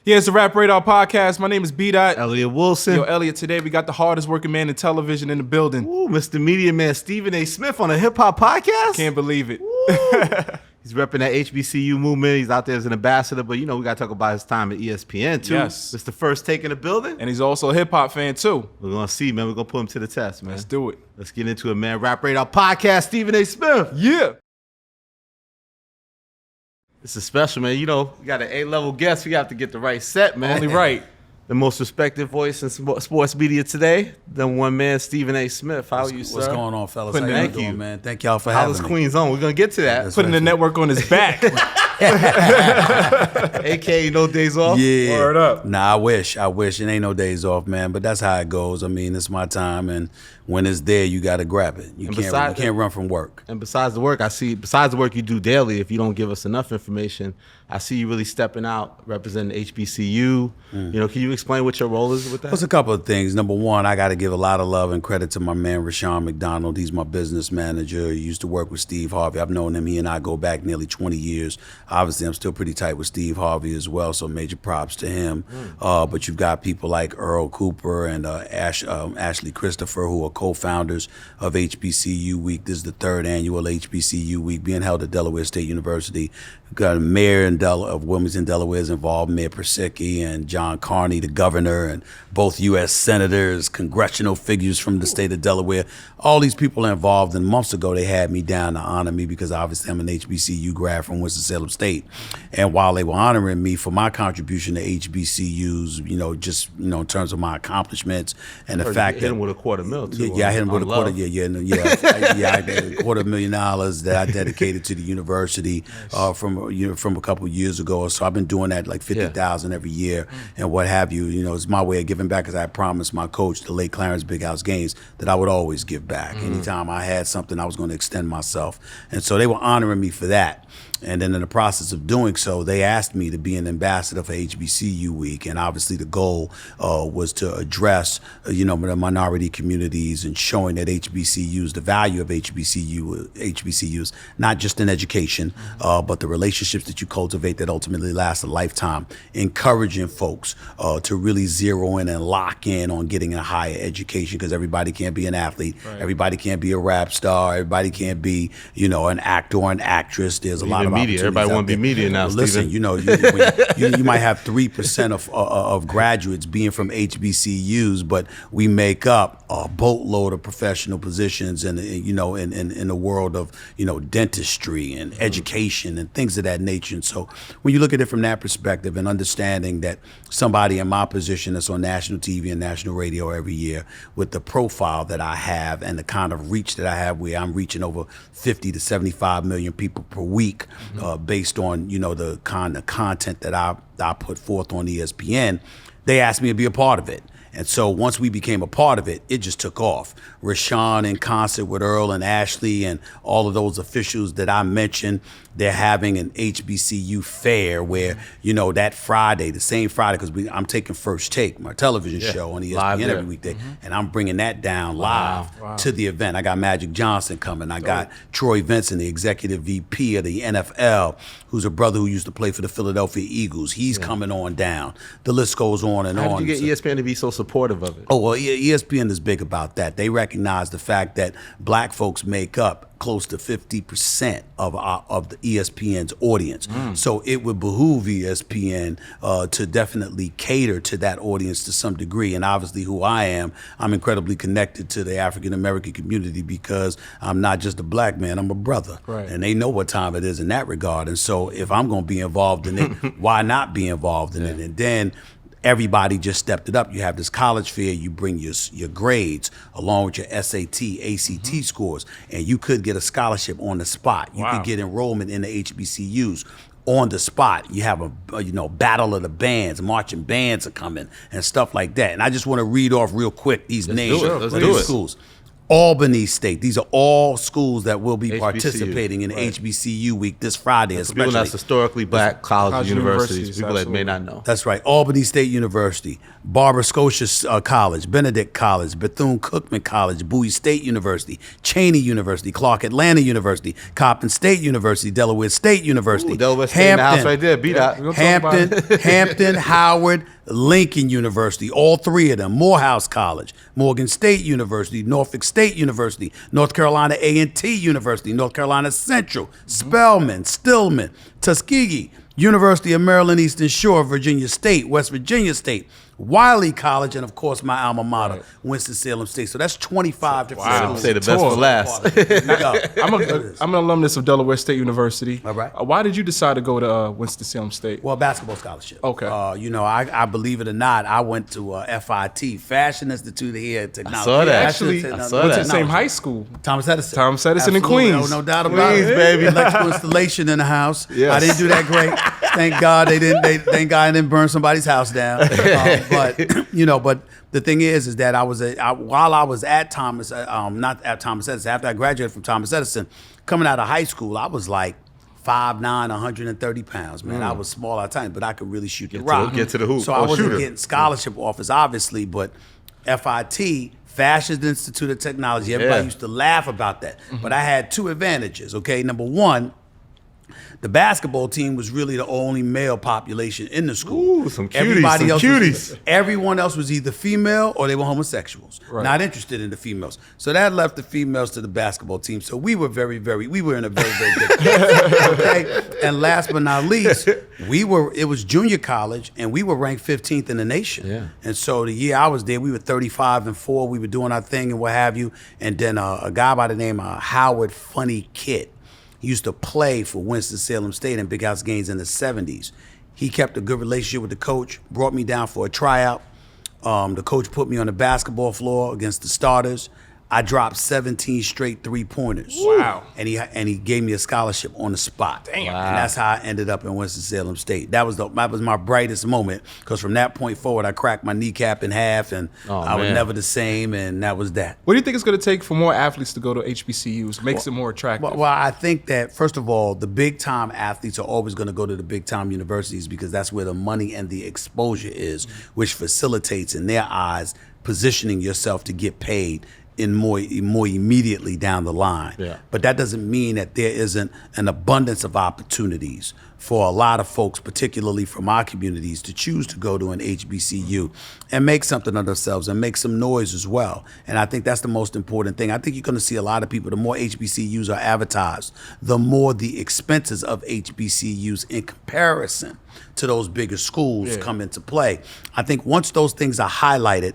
Yeah, it's the Rap Radar Podcast. My name is B-Dot. Elliot Wilson. Yo, Elliot, today we got the hardest working man in television in the building. Ooh, Mr. Media Man Stephen A. Smith on a hip-hop podcast? Can't believe it. He's repping that HBCU movement. He's out there as an ambassador, but we got to talk about his time at ESPN, too. Yes. It's the first take in the building. And he's also a hip-hop fan, too. We're going to see, man. We're going to put him to the test, man. Let's do it. Let's get into it, man. Rap Radar Podcast, Stephen A. Smith. Yeah. This is special, man. We got an A-level guest. We have to get the right set, man. Only right. The most respected voice in sports media today, the one man, Stephen A. Smith. How are you, sir? What's going on, fellas? Putting How you thank doing, you. man? Thank y'all for having Hollis me. Queens on. We're going to get to that. That's Putting right. the network on his back. AKA no days off. Yeah. Word up. Nah, I wish. It ain't no days off, man. But that's how it goes. I mean, it's my time, and when it's there, you got to grab it. You can't run from work. And besides the work, besides the work you do daily, if you don't give us enough information, I see you really stepping out, representing HBCU. Can you explain what your role is with that? There's a couple of things. Number one, I got to give a lot of love and credit to my man, Rashawn McDonald. He's my business manager. He used to work with Steve Harvey. I've known him. He and I go back nearly 20 years. Obviously, I'm still pretty tight with Steve Harvey as well, so major props to him. But you've got people like Earl Cooper and Ashley Christopher, who are co-founders of HBCU Week. This is the third annual HBCU Week being held at Delaware State University. We've got a mayor of Wilmington, Delaware is involved, Mayor Persicki, and John Carney, the governor, and both U.S. senators, congressional figures from the state of Delaware. All these people are involved, and months ago they had me down to honor me because obviously I'm an HBCU grad from Winston-Salem State. And while they were honoring me for my contribution to HBCUs, just in terms of my accomplishments and the fact that hit him with $250,000 too. I hit him with a quarter. Love. I did $250,000 that I dedicated to the university from a couple of years ago. So I've been doing that like $50,000 every year and what have you. It's my way of giving back, because I promised my coach, the late Clarence Big House Gaines, that I would always give back. Anytime I had something, I was going to extend myself, and so they were honoring me for that. And then in the process of doing so, they asked me to be an ambassador for HBCU Week. And obviously the goal was to address, the minority communities and showing that HBCUs, the value of HBCUs, not just in education, but the relationships that you cultivate that ultimately last a lifetime, encouraging folks to really zero in and lock in on getting a higher education, because everybody can't be an athlete. Right. Everybody can't be a rap star. Everybody can't be, an actor or an actress. There's a lot of media. Everybody want to be media now. Well, listen, you might have 3% of graduates being from HBCUs, but we make up a boatload of professional positions in the world of dentistry and education and things of that nature. And so when you look at it from that perspective and understanding that somebody in my position that's on national TV and national radio every year with the profile that I have and the kind of reach that I have, where I'm reaching over 50 to 75 million people per week, based on the kind of content that I put forth on ESPN, they asked me to be a part of it. And so once we became a part of it, it just took off. Rashawn, in concert with Earl and Ashley and all of those officials that I mentioned, they're having an HBCU fair where, that Friday, the same Friday, because I'm taking First Take, my television show on ESPN every weekday, and I'm bringing that down live to the event. I got Magic Johnson coming. I got Troy Vincent, the executive VP of the NFL, who's a brother who used to play for the Philadelphia Eagles. He's coming on down. The list goes on and on. How did you get ESPN to be so supportive of it? Oh, well, ESPN is big about that. They recognize the fact that black folks make up close to 50% of the ESPN's audience. So it would behoove ESPN to definitely cater to that audience to some degree. And obviously who I am, I'm incredibly connected to the African American community, because I'm not just a black man, I'm a brother. Right. And they know what time it is in that regard. And so if I'm going to be involved in it, why not be involved in it? And then everybody just stepped it up. You have this college fair, you bring your grades along with your SAT, ACT scores, and you could get a scholarship on the spot. You could get enrollment in the HBCUs on the spot. You have a battle of the bands, marching bands are coming and stuff like that. And I just want to read off real quick these names of these schools. Albany State. These are all schools that will be HBCU, participating in right. HBCU week this Friday, For people especially. that's historically black college universities, universities, people that may absolutely. not know. That's right. Albany State University, Barbara Scotia College, Benedict College, Bethune-Cookman College, Bowie State University, Cheney University, Clark Atlanta University, Coppin State University, Delaware State University, Ooh, Delaware State in the house right there. Beat Yeah, out. we're gonna talk about Hampton, Hampton, Howard, Lincoln University, all three of them, Morehouse College, Morgan State University, Norfolk State University, North Carolina A&T University, North Carolina Central, Spelman, Stillman, Tuskegee, University of Maryland Eastern Shore, Virginia State, West Virginia State, Wiley College, and of course my alma mater, Winston-Salem State. So that's 25 different Wow. schools. Say the best for last. I'm an alumnus of Delaware State University. All right. Why did you decide to go to Winston-Salem State? Well, basketball scholarship. Okay. I believe it or not, I went to FIT, Fashion Institute here at Technology. saw that. Actually, Fashion I Institute- saw went that. to the same high school. Thomas Edison. Thomas Edison in Absolutely. Queens. No doubt about Queens, it. baby. Electrical installation in the house. Yes. I didn't do that great. Thank God thank God I didn't burn somebody's house down. But the thing is that while I was at Thomas, not at Thomas Edison, after I graduated from Thomas Edison, coming out of high school, I was like 5'9", 130 pounds, man. I was small at times, but I could really shoot the rock. get to the hoop. So I Oh, wasn't shooter. getting scholarship offers, obviously, but FIT, Fashion Institute of Technology, everybody Yeah. used to laugh about that. But I had two advantages, okay? Number one, the basketball team was really the only male population in the school. Ooh, some cuties. Everyone else was either female or they were homosexuals. Right. Not interested in the females. So that left the females to the basketball team. So we were in a very, very good place. Okay? And last but not least, it was junior college and we were ranked 15th in the nation. Yeah. And so the year I was there, we were 35-4. We were doing our thing and what have you. And then a guy by the name of Howard Funny Kid, he used to play for Winston-Salem State in big house games in the 70s. He kept a good relationship with the coach, brought me down for a tryout. The coach put me on the basketball floor against the starters. I dropped 17 straight three-pointers. Wow. And he gave me a scholarship on the spot. Damn. And that's how I ended up in Winston-Salem State. That was my brightest moment, because from that point forward, I cracked my kneecap in half, and I was man. never the same, and that was that. What do you think it's going to take for more athletes to go to HBCUs? Makes it more attractive. Well, I think that, first of all, the big-time athletes are always going to go to the big-time universities because that's where the money and the exposure is, which facilitates, in their eyes, positioning yourself to get paid in more immediately down the line. Yeah. But that doesn't mean that there isn't an abundance of opportunities for a lot of folks, particularly from our communities, to choose to go to an HBCU and make something of themselves and make some noise as well. And I think that's the most important thing. I think you're going to see a lot of people, the more HBCUs are advertised, the more the expenses of HBCUs in comparison to those bigger schools come into play. I think once those things are highlighted,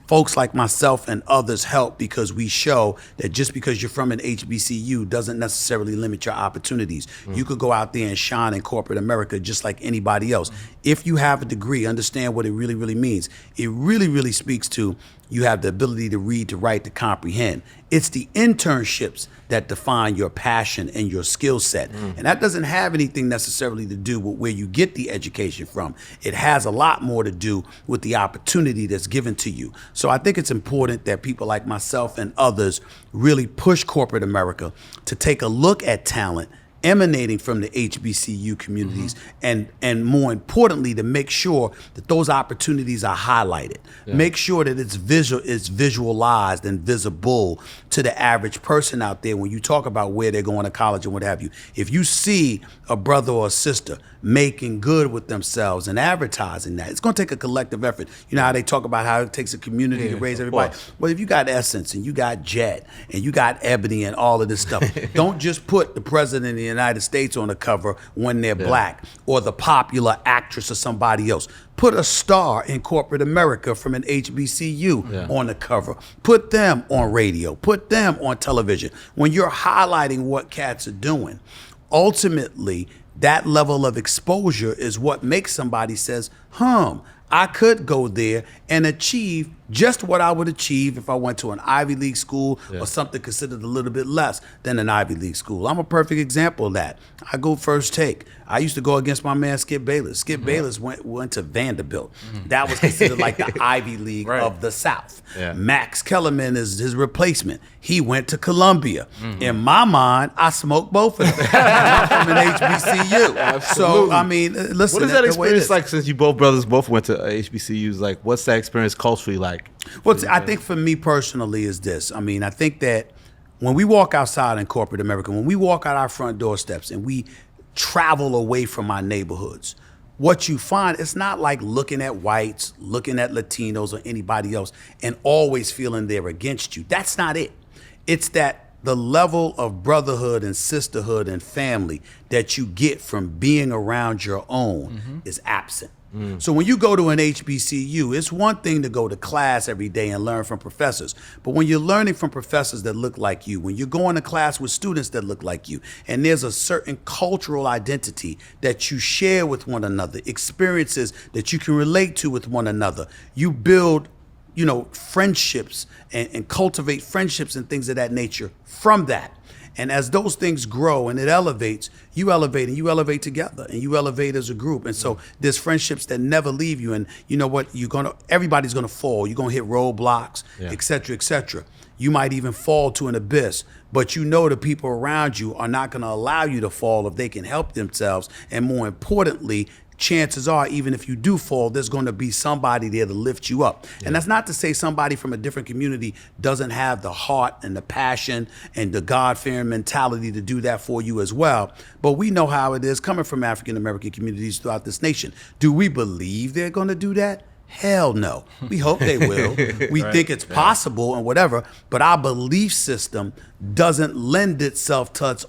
folks like myself and others help, because we show that just because you're from an HBCU doesn't necessarily limit your opportunities. You could go out there and shine in corporate America just like anybody else. If you have a degree, understand what it really, really means. It really, really speaks to you have the ability to read, to write, to comprehend. It's the internships that define your passion and your skill set. And that doesn't have anything necessarily to do with where you get the education from. It has a lot more to do with the opportunity that's given to you. So I think it's important that people like myself and others really push corporate America to take a look at talent emanating from the HBCU communities, and more importantly, to make sure that those opportunities are highlighted. Make sure that it's visualized and visible to the average person out there when you talk about where they're going to college and what have you. If you see a brother or a sister making good with themselves and advertising that, it's going to take a collective effort. You know how they talk about how it takes a community to raise everybody? Well, if you got Essence and you got Jet and you got Ebony and all of this stuff, don't just put the president of the United States on the cover when they're black, or the popular actress or somebody else. Put a star in corporate America from an HBCU on the cover. Put them on radio. Put them on television. When you're highlighting what cats are doing, ultimately, that level of exposure is what makes somebody says, I could go there and achieve just what I would achieve if I went to an Ivy League school or something considered a little bit less than an Ivy League school. I'm a perfect example of that. I go First Take. I used to go against my man Skip Bayless. Skip Bayless went to Vanderbilt. That was considered like the Ivy League of the South. Yeah. Max Kellerman is his replacement. He went to Columbia. In my mind, I smoked both of them. I'm from an HBCU. So, I mean, listen. What is that experience like since you brothers both went to HBCUs? Like, what's that experience culturally like? Well, I think for me personally is this. I mean, I think that when we walk outside in corporate America, when we walk out our front doorsteps and we travel away from our neighborhoods, what you find, it's not like looking at whites, looking at Latinos or anybody else and always feeling they're against you. That's not it. It's that the level of brotherhood and sisterhood and family that you get from being around your own is absent. So when you go to an HBCU, it's one thing to go to class every day and learn from professors. But when you're learning from professors that look like you, when you're going to class with students that look like you, and there's a certain cultural identity that you share with one another, experiences that you can relate to with one another, you build, friendships and cultivate friendships and things of that nature from that. And as those things grow and it elevates, you elevate and you elevate together and you elevate as a group. And so there's friendships that never leave you. And you know what? Everybody's gonna fall. You're gonna hit roadblocks, et cetera, et cetera. You might even fall to an abyss, but you know the people around you are not gonna allow you to fall if they can help themselves. And more importantly, chances are, even if you do fall, there's going to be somebody there to lift you up. And that's not to say somebody from a different community doesn't have the heart and the passion and the God-fearing mentality to do that for you as well. But we know how it is coming from African-American communities throughout this nation. Do we believe they're going to do that? Hell no. We hope they will. We think it's possible and whatever, but our belief system doesn't lend itself towards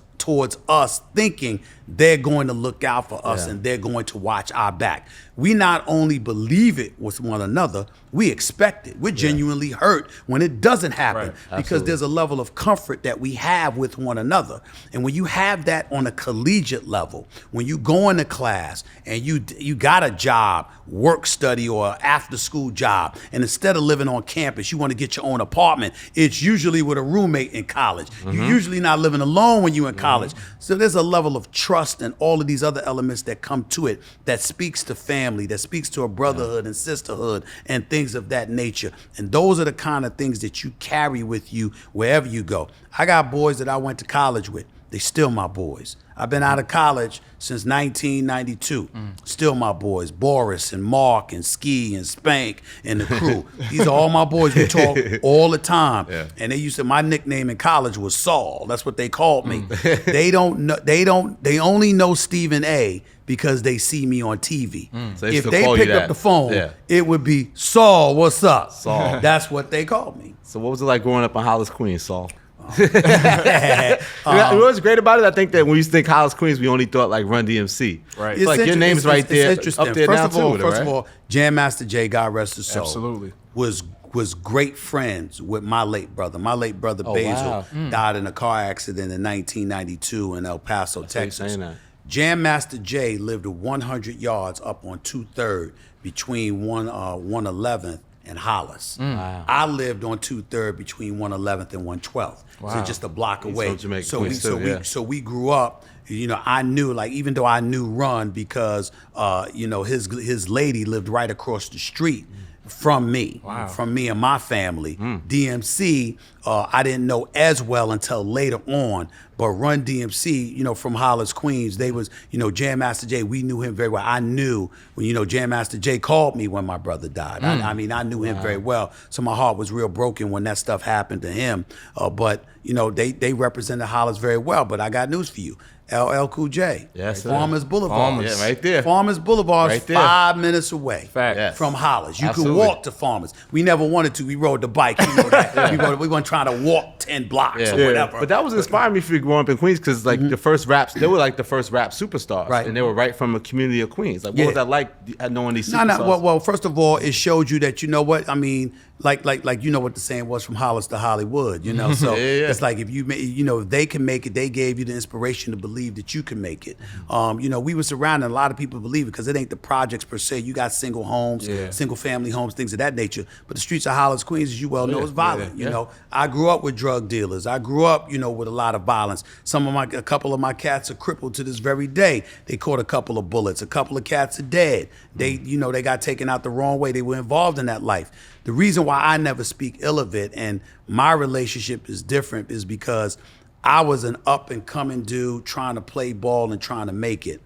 us thinking they're going to look out for us and they're going to watch our back. We not only believe it with one another, we expect it. We're genuinely hurt when it doesn't happen because there's a level of comfort that we have with one another. And when you have that on a collegiate level, when you go into class and you got a job, work study or after school job, and instead of living on campus, you want to get your own apartment, it's usually with a roommate in college. You're usually not living alone when you're in college. So there's a level of trust and all of these other elements that come to it that speaks to family, that speaks to a brotherhood and sisterhood and things of that nature. And those are the kind of things that you carry with you wherever you go. I got boys that I went to college with. They still my boys. I've been out of college since 1992. Still my boys. Boris and Mark and Ski and Spank and the crew. These are all my boys. We talk all the time. And my nickname in college was Saul. That's what they called me. They only know Stephen A because they see me on TV. So if they picked up the phone, it would be Saul, what's up? Saul. That's what they called me. So what was it like growing up in Hollis, Queens, Saul? What's great about it, I think that when you think Hollis, Queens, we only thought like Run DMC. Right. It's like your name's right there, interesting. up there now too. First of all, Jam Master Jay, God rest his soul, Absolutely. was great friends with my late brother. My late brother Basil died in a car accident in 1992 in El Paso, Texas. Jam Master Jay lived 100 yards up on 2/3 between 111th and Hollis. I lived on 2/3 between 111th and 112th. So just a block away. So we grew up. I knew, like, even though I knew Run because his lady lived right across the street from me, from me and my family. DMC, I didn't know as well until later on, but Run DMC, from Hollis, Queens, they was, Jam Master Jay, we knew him very well. I knew when, Jam Master Jay called me when my brother died. I knew him very well. So my heart was real broken when that stuff happened to him. But, they represented Hollis very well. But I got news for you. LL Cool J. Yes, sir. Farmers Boulevard. Yeah, right there. Farmers Boulevard is Right there. 5 minutes away from Hollis. You can walk to Farmers. We never wanted to. We rode the bike. You know that. We weren't trying to walk 10 blocks or whatever. But that was inspiring me for growing up in Queens because like the first raps, they were like the first rap superstars. Right. And they were right from a community of Queens. Like what was that like knowing these superstars? Well, first of all, it showed you that, you know what? I mean, like you know what the saying was, from Hollis to Hollywood, you know. So it's like if you if they can make it, they gave you the inspiration to believe that you can make it. We were surrounded, a lot of people believe it because it ain't the projects per se. You got single homes, single family homes, things of that nature. But the streets of Hollis, Queens, as you well know, is violent. You know, I grew up with drug dealers. I grew up, with a lot of violence. A couple of my cats are crippled to this very day. They caught a couple of bullets. A couple of cats are dead. They got taken out the wrong way. They were involved in that life. The reason why I never speak ill of it and my relationship is different is because I was an up and coming dude trying to play ball and trying to make it.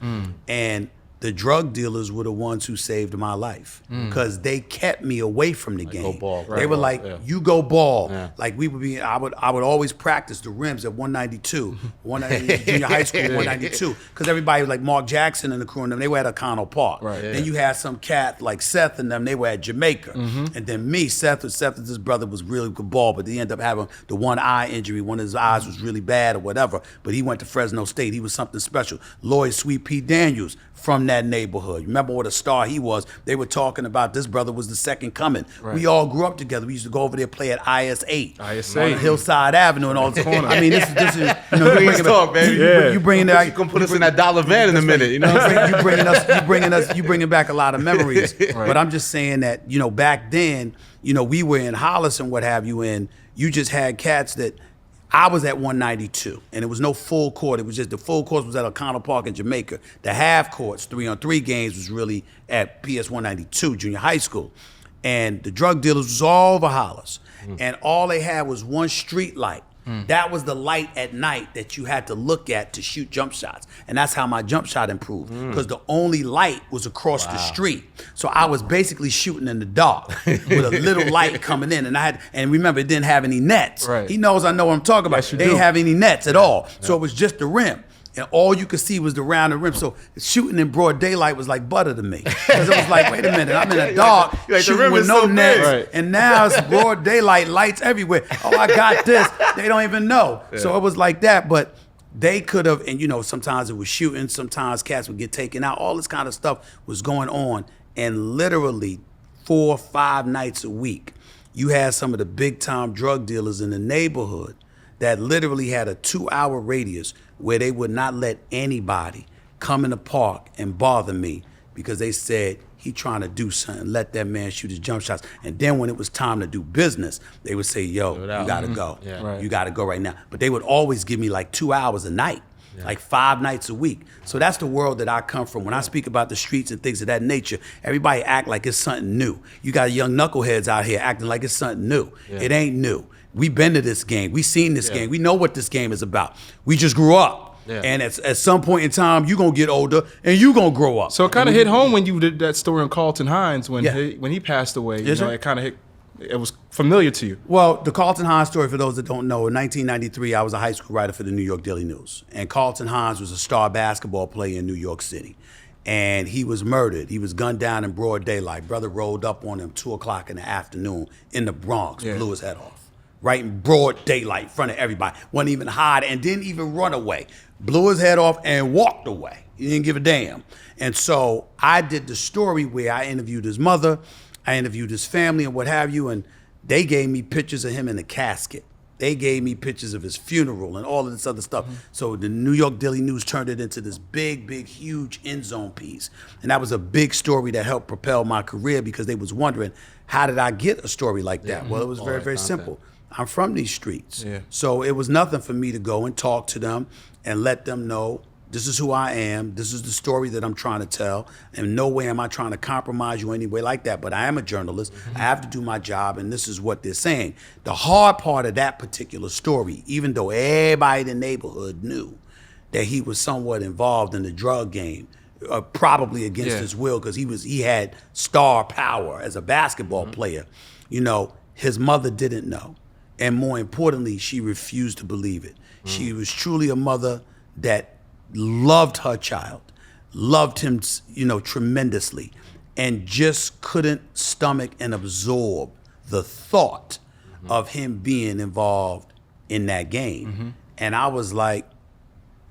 And the drug dealers were the ones who saved my life because they kept me away from the game. Go ball. They were like, you go ball. Like I would always practice the rims at 192, junior high school 192, because everybody was like Mark Jackson and the crew and them, they were at O'Connell Park. Then you had some cat like Seth and them, they were at Jamaica. And then me, Seth, his brother was really good ball, but he ended up having the one eye injury. One of his eyes was really bad or whatever, but he went to Fresno State. He was something special. Lloyd Sweet Pea Daniels from that neighborhood. Remember what a star he was. They were talking about this brother was the second coming. We all grew up together. We used to go over there play at IS-8 on Hillside Avenue and all this. I mean, this is Queens talk, baby. You bringing that? You can put us in that dollar van in a minute. You know what I'm saying? You bringing back a lot of memories. But I'm just saying that back then, we were in Hollis and what have you, and you just had cats that. I was at 192, and it was no full court. It was just the full court was at O'Connell Park in Jamaica. The half courts, 3-on-3 games, was really at PS 192, junior high school. And the drug dealers was all over Hollis. And all they had was one street light. That was the light at night that you had to look at to shoot jump shots. And that's how my jump shot improved, because the only light was across the street. So I was basically shooting in the dark with a little light coming in. And remember, it didn't have any nets. He knows I know what I'm talking about. They didn't have any nets at all. So it was just the rim. And all you could see was the round of rim. So shooting in broad daylight was like butter to me. Because it was like, wait a minute, I'm in the dark shooting with no nets. And now it's broad daylight, lights everywhere. Oh, I got this. They don't even know. So it was like that. But they could have, and sometimes it was shooting, sometimes cats would get taken out. All this kind of stuff was going on. And literally 4 or 5 nights a week, you had some of the big time drug dealers in the neighborhood that literally had a 2-hour radius where they would not let anybody come in the park and bother me because they said, he trying to do something, let that man shoot his jump shots. And then when it was time to do business, they would say, yo, you gotta go. You gotta go right now. But they would always give me like 2 hours a night, like 5 nights a week. So that's the world that I come from. When I speak about the streets and things of that nature, everybody act like it's something new. You got young knuckleheads out here acting like it's something new. It ain't new. We been to this game. We seen this game. We know what this game is about. We just grew up. And at some point in time, you're going to get older and you're going to grow up. So it kind of hit home when you did that story on Carlton Hines when he passed away. It kind of hit. It was familiar to you. Well, the Carlton Hines story, for those that don't know, in 1993, I was a high school writer for the New York Daily News. And Carlton Hines was a star basketball player in New York City. And he was murdered. He was gunned down in broad daylight. Brother rolled up on him 2 o'clock in the afternoon in the Bronx, blew his head off. Right in broad daylight in front of everybody. Wasn't even hide and didn't even run away. Blew his head off and walked away. He didn't give a damn. And so I did the story where I interviewed his mother, I interviewed his family and what have you, and they gave me pictures of him in a casket. They gave me pictures of his funeral and all of this other stuff. So the New York Daily News turned it into this big, huge end zone piece. And that was a big story that helped propel my career because they was wondering, how did I get a story like that? Well, it was very, very simple. I'm from these streets. So it was nothing for me to go and talk to them and let them know, this is who I am, this is the story that I'm trying to tell, and no way am I trying to compromise you anyway like that, but I am a journalist, I have to do my job, and this is what they're saying. The hard part of that particular story, even though everybody in the neighborhood knew that he was somewhat involved in the drug game, probably against his will, because he had star power as a basketball player, his mother didn't know. And more importantly, she refused to believe it. She was truly a mother that loved her child, loved him, tremendously, and just couldn't stomach and absorb the thought of him being involved in that game. And I was like,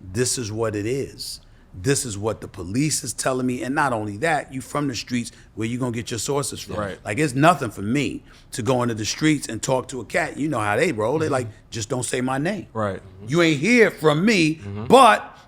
this is what it is. this is what the police is telling me. And not only that, you from the streets where you going to get your sources from. Right. Like, it's nothing for me to go into the streets and talk to a cat. You know how they roll. They like, just don't say my name. Right. You ain't hear from me,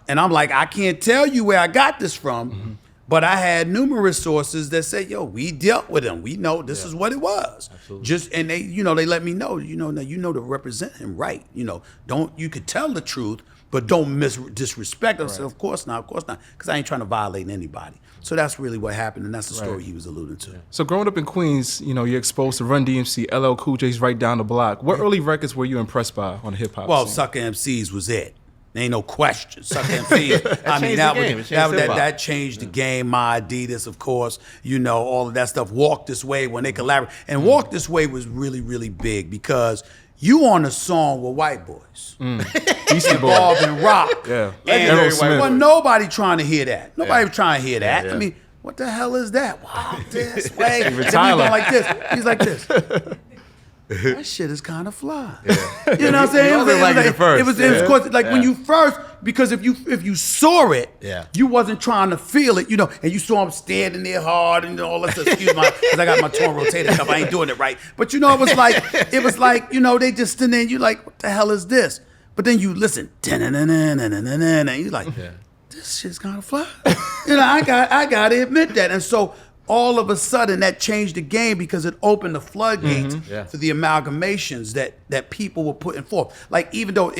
and I'm like, I can't tell you where I got this from, but I had numerous sources that said, yo, we dealt with him. We know this is what it was. Absolutely. And they, they let me know, to represent him right. You could tell the truth, but don't disrespect us. Right. Of course not, because I ain't trying to violate anybody. So that's really what happened, and that's the story he was alluding to. So growing up in Queens, you're exposed to Run DMC, LL Cool J's right down the block. What early records were you impressed by on the hip hop scene? Sucker MCs was it. There ain't no question. Sucker MCs. That changed the game. My Adidas, of course. All of that stuff. Walk This Way when they collaborate, and Walk This Way was really, really big because you on a song with white boys. Involved in rock. Yeah. And nobody trying to hear that. Nobody was trying to hear that. Yeah. I mean, what the hell is that? Walk This Way. Even Tyler. Like this. He's like this. That shit is kind of fly. Yeah. You know what I'm saying? It was when you first, because if you saw it, you wasn't trying to feel it, and you saw him standing there hard and all that stuff. Excuse me, because I got my torn rotator cuff. I ain't doing it right. But it was like, they just stand there and you like, what the hell is this? But then you listen, and you like, this shit's kind of fly. I got to admit that. And so all of a sudden that changed the game because it opened the floodgates for the amalgamations that people were putting forth. Like, even though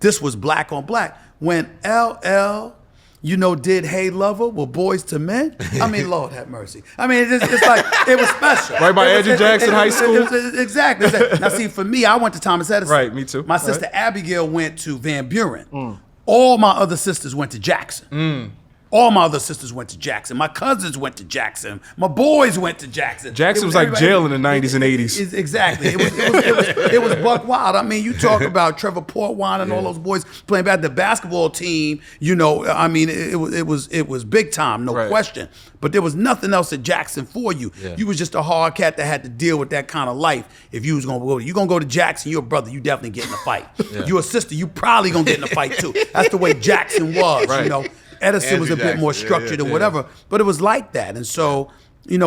this was black on black, when LL, did Hey Lover with Boys to Men, I mean, Lord have mercy. I mean, it's like, it was special. Right by Andrew Jackson High School? Exactly. Now, see, for me, I went to Thomas Edison. Right, me too. My sister Abigail went to Van Buren. All my other sisters went to Jackson. All my other sisters went to Jackson. My cousins went to Jackson. My boys went to Jackson. Jackson was like jail in the 90s and 80s. Exactly. It was buck wild. I mean, you talk about Trevor Portwine and all those boys playing back the basketball team. I mean, it was big time, no question. But there was nothing else at Jackson for you. Yeah. You was just a hard cat that had to deal with that kind of life. If you was gonna go to Jackson, you're a brother, you definitely get in a fight. You're a sister, you probably gonna get in a fight too. That's the way Jackson was. Edison was a bit more structured and whatever, but it was like that. And so,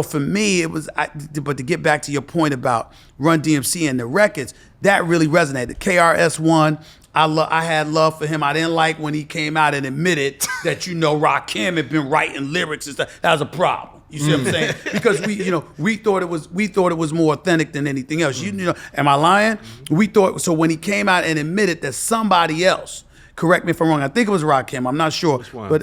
for me, it was, but to get back to your point about Run DMC and the records, that really resonated. KRS-One, I had love for him. I didn't like when he came out and admitted that, Rakim had been writing lyrics and stuff. That was a problem. You see what I'm saying? Because we thought it was more authentic than anything else. Am I lying? We thought, so when he came out and admitted that somebody else, correct me if I'm wrong, I think it was Rakim, I'm not sure. But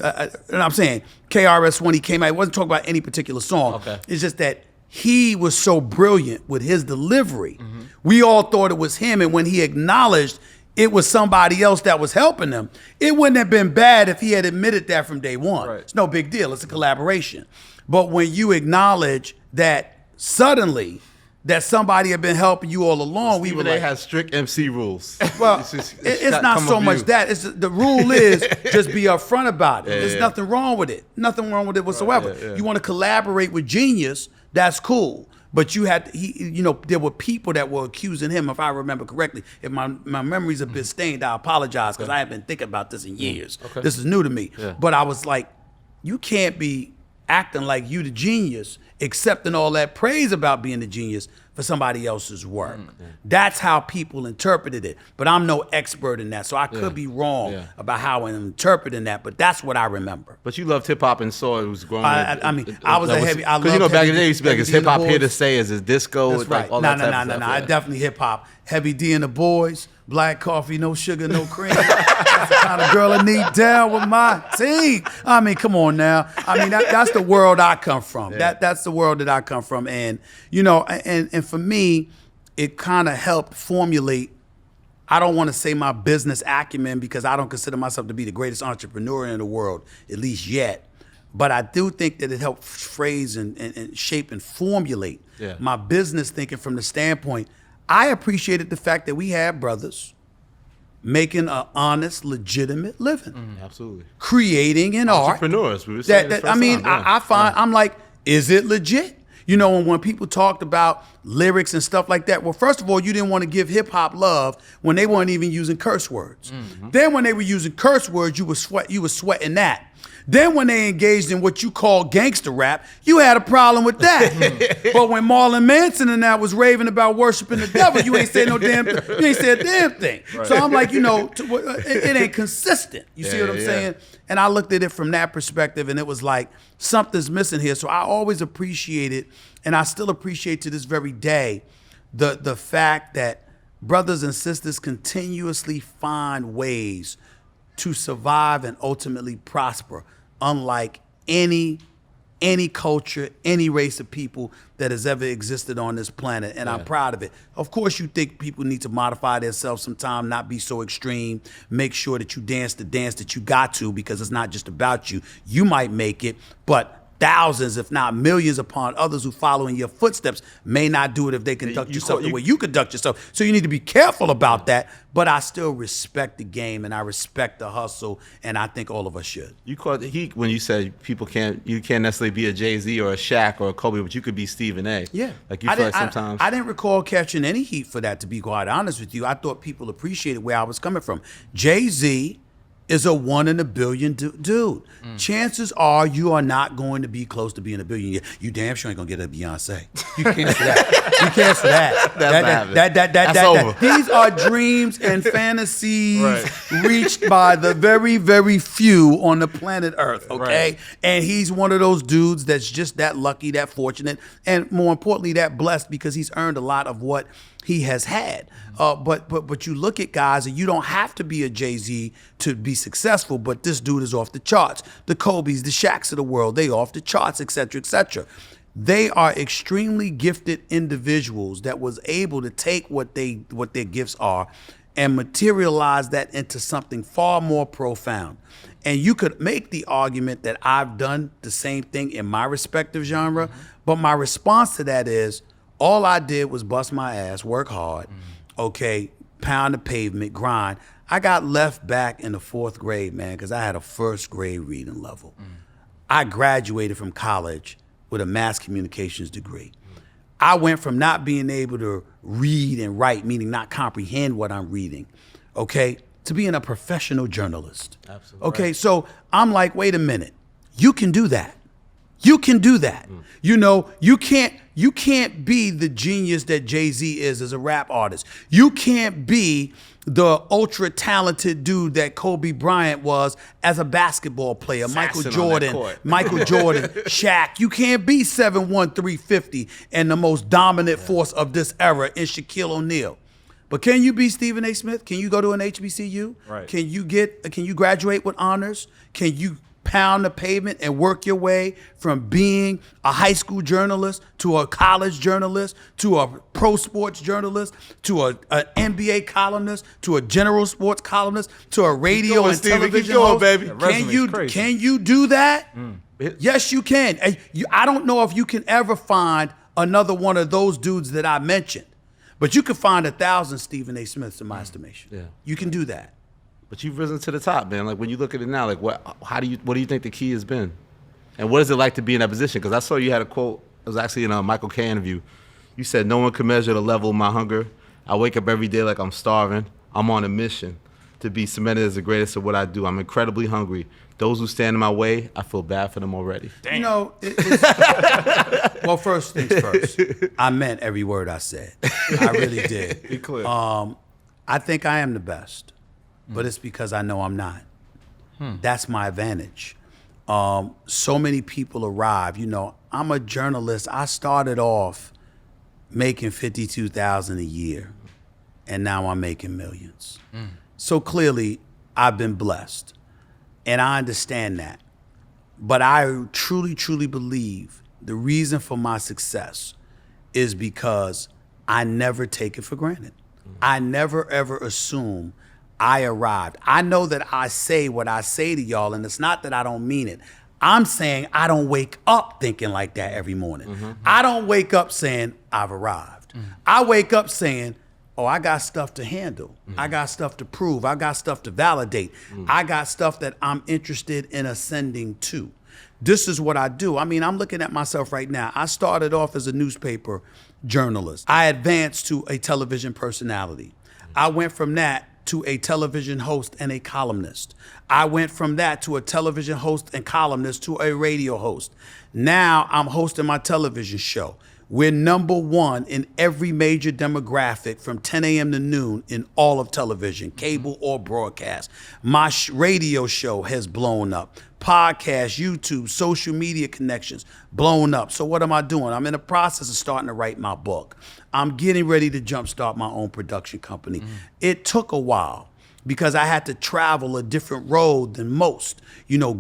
and I'm saying KRS when he came out, he wasn't talking about any particular song. Okay. It's just that he was so brilliant with his delivery. We all thought it was him, and when he acknowledged it was somebody else that was helping him, it wouldn't have been bad if he had admitted that from day one. Right. It's no big deal. It's a collaboration. But when you acknowledge that suddenly that somebody had been helping you all along, we were like, has strict MC rules. Well, it's not so much that. The rule is just be upfront about it. There's nothing wrong with it. Nothing wrong with it whatsoever. Right, you want to collaborate with Genius, that's cool. But there were people that were accusing him, if I remember correctly. If my memory's a bit stained, I apologize, because I haven't been thinking about this in years. Okay. This is new to me. Yeah. But I was like, you can't be acting like you the genius, accepting all that praise about being the genius for somebody else's work. That's how people interpreted it. But I'm no expert in that, so I could be wrong about how I'm interpreting that, but that's what I remember. But you loved hip-hop and saw it was growing. I was a heavy, I loved because back in the day, you used to be like, is hip-hop here to stay? Is it disco? That's right. No, I definitely hip-hop. Heavy D and the Boys, black coffee, no sugar, no cream. That's the kind of girl I need down with my team. I mean, come on now. I mean, that's the world I come from. Yeah. That's the world that I come from. And, and for me, it kind of helped formulate, I don't want to say my business acumen, because I don't consider myself to be the greatest entrepreneur in the world, at least yet. But I do think that it helped phrase and shape and formulate my business thinking from the standpoint, I appreciated the fact that we had brothers making an honest, legitimate living. Absolutely. Creating an art. Entrepreneurs. We were saying this I mean, I find, I'm like, is it legit? When people talked about lyrics and stuff like that, well, first of all, you didn't want to give hip hop love when they weren't even using curse words. Then when they were using curse words, you was sweating that. Then when they engaged in what you call gangster rap, you had a problem with that. But when Marlon Manson and that was raving about worshiping the devil, you ain't said no damn thing. You ain't said a damn thing. Right. So I'm like, it ain't consistent. You see what I'm saying? And I looked at it from that perspective, and it was like, something's missing here. So I always appreciated, and I still appreciate to this very day, the fact that brothers and sisters continuously find ways to survive and ultimately prosper, unlike any culture, any race of people that has ever existed on this planet. And I'm proud of it. Of course, you think people need to modify themselves sometime, not be so extreme, make sure that you dance the dance that you got to, because it's not just about you. You might make it, but thousands, if not millions upon others who follow in your footsteps may not do it if they conduct yourself the way you conduct yourself. So you need to be careful about that. But I still respect the game, and I respect the hustle, and I think all of us should. You called heat when you said you can't necessarily be a Jay-Z or a Shaq or a Kobe, but you could be Stephen A. Yeah. Like you feel like sometimes. I didn't recall catching any heat for that, to be quite honest with you. I thought people appreciated where I was coming from. Jay-Z is a 1 in a billion dude. Chances are you are not going to be close to being a billion. You damn sure ain't gonna get a Beyonce. You cancel that. You cancel that. That's over. These are dreams and fantasies reached by the very, very few on the planet Earth, okay? Right. And he's one of those dudes that's just that lucky, that fortunate, and more importantly, that blessed, because he's earned a lot of what he has had. But you look at guys, and you don't have to be a Jay-Z to be successful, but this dude is off the charts. The Kobes, the Shaqs of the world, they off the charts, et cetera, et cetera. They are extremely gifted individuals that was able to take what their gifts are and materialize that into something far more profound. And you could make the argument that I've done the same thing in my respective genre, but my response to that is, all I did was bust my ass, work hard, okay, pound the pavement, grind. I got left back in the 4th grade, man, because I had a 1st grade reading level. I graduated from college with a mass communications degree. I went from not being able to read and write, meaning not comprehend what I'm reading, okay, to being a professional journalist. Absolutely. Okay, so I'm like, wait a minute, you can do that. You can do that. You know, you can't be the genius that Jay-Z is as a rap artist. You can't be the ultra talented dude that Kobe Bryant was as a basketball player. Michael Jordan, Shaq. You can't be 7'1", 350 and the most dominant force of this era in Shaquille O'Neal. But can you be Stephen A. Smith? Can you go to an HBCU? Right. Can you graduate with honors? Can you pound the pavement and work your way from being a high school journalist to a college journalist to a pro sports journalist to an NBA columnist to a general sports columnist to a radio and television host? Baby. Can you do that? Yes, you can. I don't know if you can ever find another one of those dudes that I mentioned, but you can find 1,000 Stephen A. Smiths in my estimation. Yeah. You can do that. But you've risen to the top, man. Like when you look at it now, like what do you think the key has been, and what is it like to be in that position? Because I saw you had a quote. It was actually in a Michael K interview. You said, "No one can measure the level of my hunger. I wake up every day like I'm starving. I'm on a mission to be cemented as the greatest at what I do. I'm incredibly hungry. Those who stand in my way, I feel bad for them already." Damn. You know, well, first things first. I meant every word I said. I really did. Be clear. I think I am the best. But it's because I know I'm not. That's my advantage. So many people arrive. You know, I'm a journalist. I started off making $52,000 a year, and now I'm making millions. So clearly, I've been blessed, and I understand that. But I truly, truly believe the reason for my success is because I never take it for granted. I never, ever assume I arrived. I know that I say what I say to y'all, and it's not that I don't mean it. I'm saying I don't wake up thinking like that every morning. I don't wake up saying I've arrived. I wake up saying, oh, I got stuff to handle. I got stuff to prove. I got stuff to validate. I got stuff that I'm interested in ascending to. This is what I do. I mean, I'm looking at myself right now. I started off as a newspaper journalist. I advanced to a television personality. I went from that to a television host and a columnist. I went from that to a television host and columnist to a radio host. Now I'm hosting my television show. We're #1 in every major demographic from 10 a.m. to noon in all of television, cable or broadcast. My radio show has blown up. Podcast, YouTube, social media connections, blown up. So what am I doing? I'm in the process of starting to write my book. I'm getting ready to jumpstart my own production company. It took a while because I had to travel a different road than most,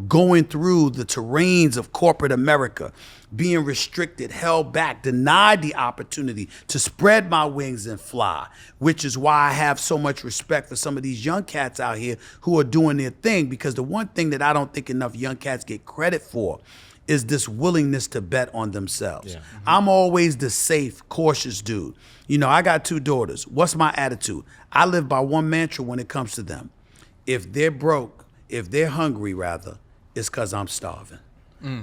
going through the terrains of corporate America, being restricted, held back, denied the opportunity to spread my wings and fly, which is why I have so much respect for some of these young cats out here who are doing their thing, because the one thing that I don't think enough young cats get credit for is this willingness to bet on themselves. Yeah. I'm always the safe, cautious dude. I got 2 daughters. What's my attitude? I live by one mantra when it comes to them. If they're broke, if they're hungry rather, it's because I'm starving.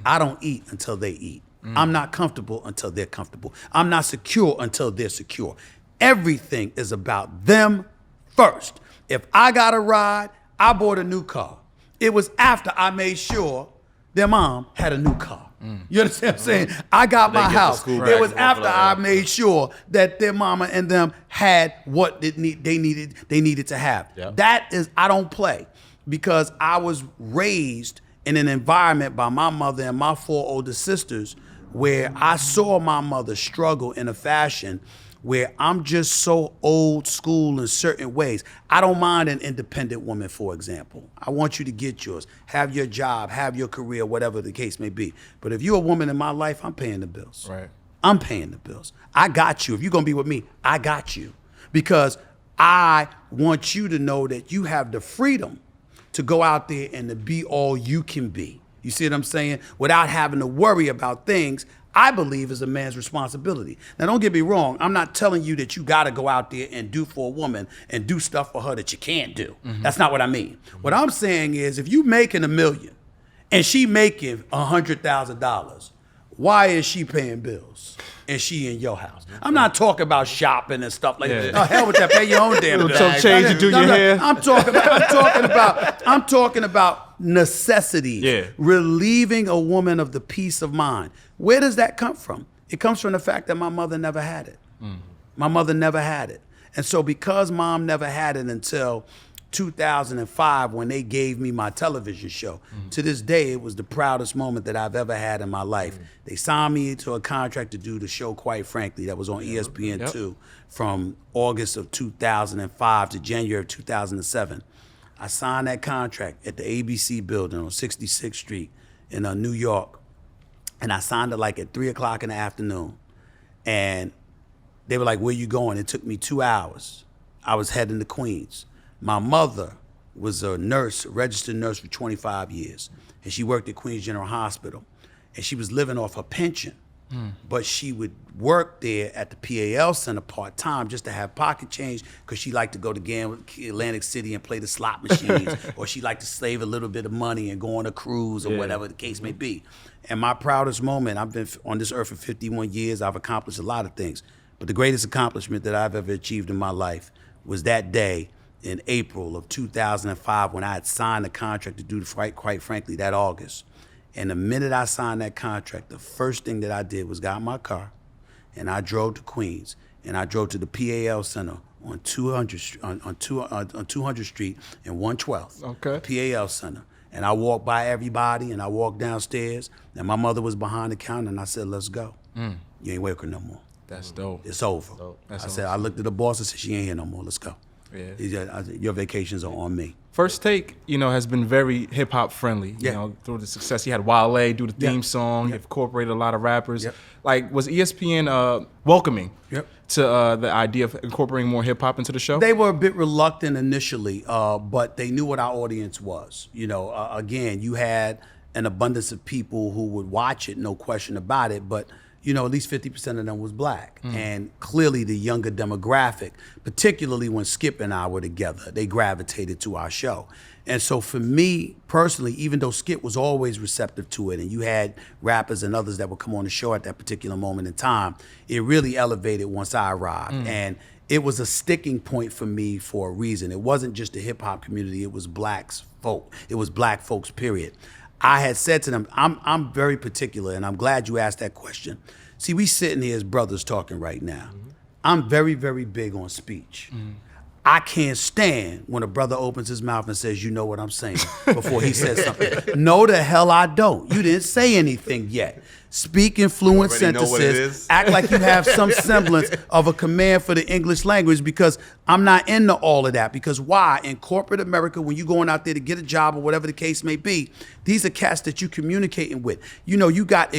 I don't eat until they eat. I'm not comfortable until they're comfortable. I'm not secure until they're secure. Everything is about them first. If I got a ride, I bought a new car. It was after I made sure their mom had a new car. You understand what I'm saying? I got my house. It was after I made sure that their mama and them had what they needed to have. Yep. That is, I don't play, because I was raised in an environment by my mother and my 4 older sisters where I saw my mother struggle in a fashion where I'm just so old school in certain ways. I don't mind an independent woman, for example. I want you to get yours, have your job, have your career, whatever the case may be. But if you're a woman in my life, I'm paying the bills. Right. I'm paying the bills. I got you. If you're gonna be with me, I got you. Because I want you to know that you have the freedom to go out there and to be all you can be. You see what I'm saying? Without having to worry about things I believe is a man's responsibility. Now, don't get me wrong. I'm not telling you that you got to go out there and do for a woman and do stuff for her that you can't do. That's not what I mean. What I'm saying is, if you making $1 million and she making $100,000, why is she paying bills and she in your house? I'm not talking about shopping and stuff like that. Oh, hell with that. Pay your own damn bills. Some change to do your hair. I'm talking about necessity. Relieving a woman of the peace of mind. Where does that come from? It comes from the fact that my mother never had it. My mother never had it. And so because mom never had it until 2005 when they gave me my television show, to this day, it was the proudest moment that I've ever had in my life. They signed me to a contract to do the show, quite frankly, that was on ESPN 2 from August of 2005 to January of 2007. I signed that contract at the ABC building on 66th Street in New York. And I signed it like at 3 o'clock in the afternoon. And they were like, where you going? It took me 2 hours. I was heading to Queens. My mother was a nurse, a registered nurse for 25 years. And she worked at Queens General Hospital. And she was living off her pension. But she would work there at the PAL Center part-time just to have pocket change, because she liked to go to Atlantic City and play the slot machines, or she liked to save a little bit of money and go on a cruise or whatever the case may be. And my proudest moment, I've been on this earth for 51 years, I've accomplished a lot of things, but the greatest accomplishment that I've ever achieved in my life was that day in April of 2005 when I had signed a contract to do the fight, quite frankly, that August. And the minute I signed that contract, the first thing that I did was got in my car and I drove to Queens, and I drove to the PAL Center on 200 Street in 112th. Okay. PAL Center. And I walked by everybody and I walked downstairs, and my mother was behind the counter, and I said, let's go. You ain't working no more. That's dope. It's over. I said, I looked at the boss and said, she ain't here no more. Let's go. Your vacations are on me. First Take, has been very hip hop friendly. Through the success, you had Wale do the theme song. You've incorporated a lot of rappers. Like, was ESPN welcoming to the idea of incorporating more hip hop into the show? They were a bit reluctant initially, but they knew what our audience was. Again, you had an abundance of people who would watch it, no question about it, but at least 50% of them was black. And clearly the younger demographic, particularly when Skip and I were together, they gravitated to our show. And so for me personally, even though Skip was always receptive to it, and you had rappers and others that would come on the show at that particular moment in time, it really elevated once I arrived. And it was a sticking point for me for a reason. It wasn't just the hip hop community, it was black folks, period. I had said to them, I'm very particular, and I'm glad you asked that question. See, we sitting here as brothers talking right now. I'm very, very big on speech. I can't stand when a brother opens his mouth and says, you know what I'm saying, before he says something. No, the hell I don't. You didn't say anything yet. Speak in fluent sentences. Act like you have some semblance of a command for the English language, because I'm not into all of that. Because why? In corporate America, when you're going out there to get a job or whatever the case may be, these are cats that you're communicating with. You know, you got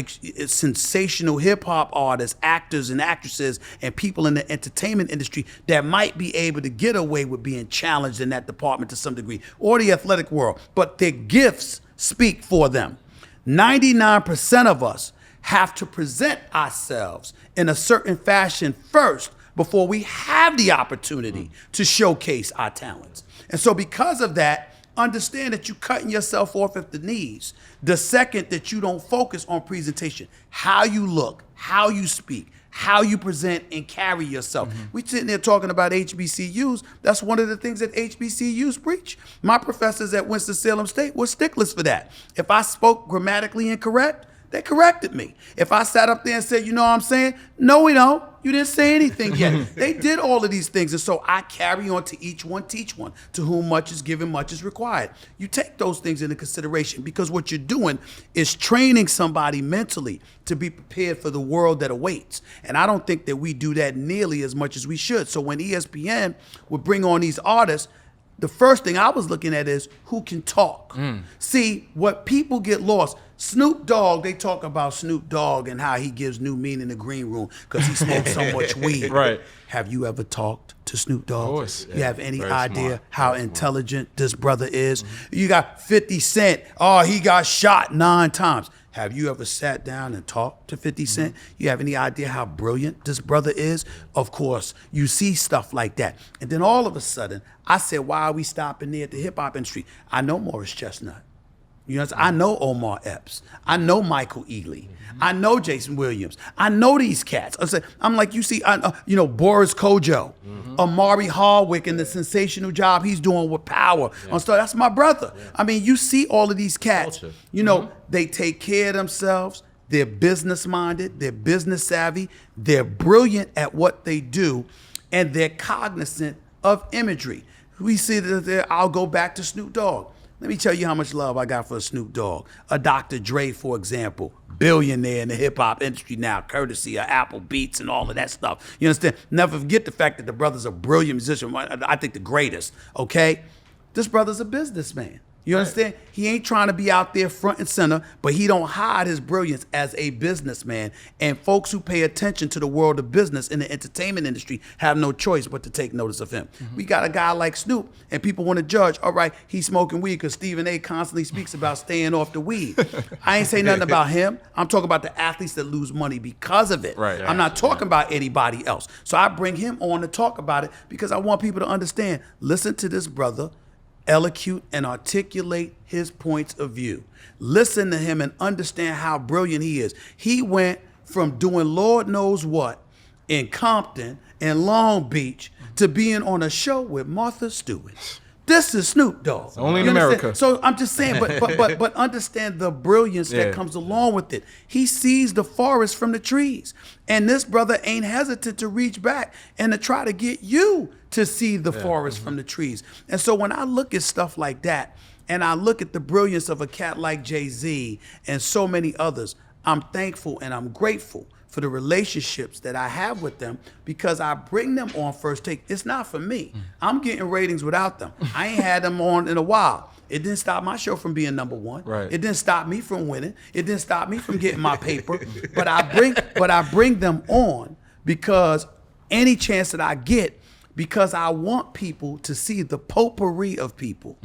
sensational hip hop artists, actors and actresses, and people in the entertainment industry that might be able to get away with being challenged in that department to some degree, or the athletic world, but their gifts speak for them. 99% of us have to present ourselves in a certain fashion first before we have the opportunity to showcase our talents. And so because of that, understand that you're cutting yourself off at the knees the second that you don't focus on presentation, how you look, how you speak, how you present and carry yourself. We sitting there talking about HBCUs. That's one of the things that HBCUs preach. My professors at Winston-Salem State were sticklers for that. If I spoke grammatically incorrect, they corrected me. If I sat up there and said, you know what I'm saying? No, we don't. You didn't say anything yet. They did all of these things. And so I carry on to each one, teach one. To whom much is given, much is required. You take those things into consideration, because what you're doing is training somebody mentally to be prepared for the world that awaits. And I don't think that we do that nearly as much as we should. So when ESPN would bring on these artists, the first thing I was looking at is who can talk. See, what people get lost, Snoop Dogg, they talk about Snoop Dogg and how he gives new meaning in the green room because he smokes so much weed. Right. Have you ever talked to Snoop Dogg? Of course. You have any Very idea smart. how Very intelligent this brother is? You got 50 Cent. Oh, he got shot 9 times. Have you ever sat down and talked to 50 Cent? You have any idea how brilliant this brother is? Of course, you see stuff like that. And then all of a sudden, I said, why are we stopping there at the hip hop industry? I know Morris Chestnut. You know, I know Omar Epps. I know Michael Ealy. I know Jason Williams. I know these cats. I'm like, you see, Boris Kojo, Amari Hardwick, and the sensational job he's doing with Power. That's my brother. I mean, you see all of these cats. Culture. You know, they take care of themselves. They're business minded. They're business savvy. They're brilliant at what they do, and they're cognizant of imagery. We see that. I'll go back to Snoop Dogg. Let me tell you how much love I got for Snoop Dogg. A Dr. Dre, for example, billionaire in the hip hop industry now, courtesy of Apple Beats and all of that stuff. You understand? Never forget the fact that the brother's a brilliant musician. I think the greatest, okay? This brother's a businessman. You understand? He ain't trying to be out there front and center, but he don't hide his brilliance as a businessman. And folks who pay attention to the world of business in the entertainment industry have no choice but to take notice of him. We got a guy like Snoop, and people want to judge, all right, he's smoking weed because Stephen A. constantly speaks about staying off the weed. I ain't saying nothing about him. I'm talking about the athletes that lose money because of it. Right. I'm not talking about anybody else. So I bring him on to talk about it because I want people to understand, listen to this brother, elocute and articulate his points of view. Listen to him and understand how brilliant he is. He went from doing Lord knows what in Compton and Long Beach to being on a show with Martha Stewart. This is Snoop Dogg. Only in You understand? America. So I'm just saying, but understand the brilliance that comes along with it. He sees the forest from the trees. And this brother ain't hesitant to reach back and to try to get you to see the forest from the trees. And so when I look at stuff like that, and I look at the brilliance of a cat like Jay-Z and so many others, I'm thankful and I'm grateful for the relationships that I have with them because I bring them on First Take. It's not for me. I'm getting ratings without them. I ain't had them on in a while. It didn't stop my show from being number one. Right. It didn't stop me from winning. It didn't stop me from getting my paper. But I bring them on because any chance that I get, because I want people to see the potpourri of people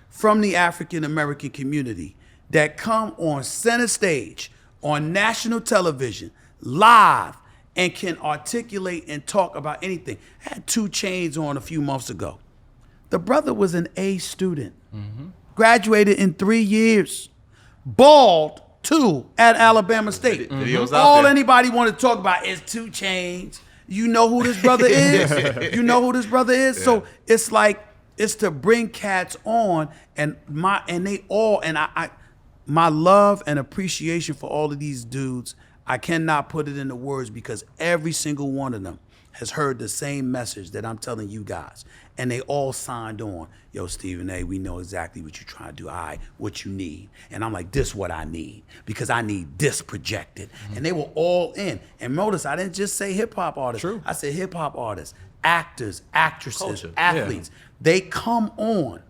from the African American community that come on center stage, on national television, live, and can articulate and talk about anything. I had 2 Chainz on a few months ago. The brother was an A student, graduated in 3 years, balled too at Alabama State. Videos out All there. anybody wanted to talk about is 2 Chainz You know who this brother is? You know who this brother is? Yeah. So it's like, it's to bring cats on, and my love and appreciation for all of these dudes, I cannot put it into words, because every single one of them has heard the same message that I'm telling you guys. And they all signed on. Yo, Stephen A., we know exactly what you're trying to do. All right, what you need. And I'm like, this what I need, because I need this projected. And they were all in. And notice, I didn't just say hip-hop artists. True. I said hip-hop artists, actors, actresses, athletes. Yeah. They come on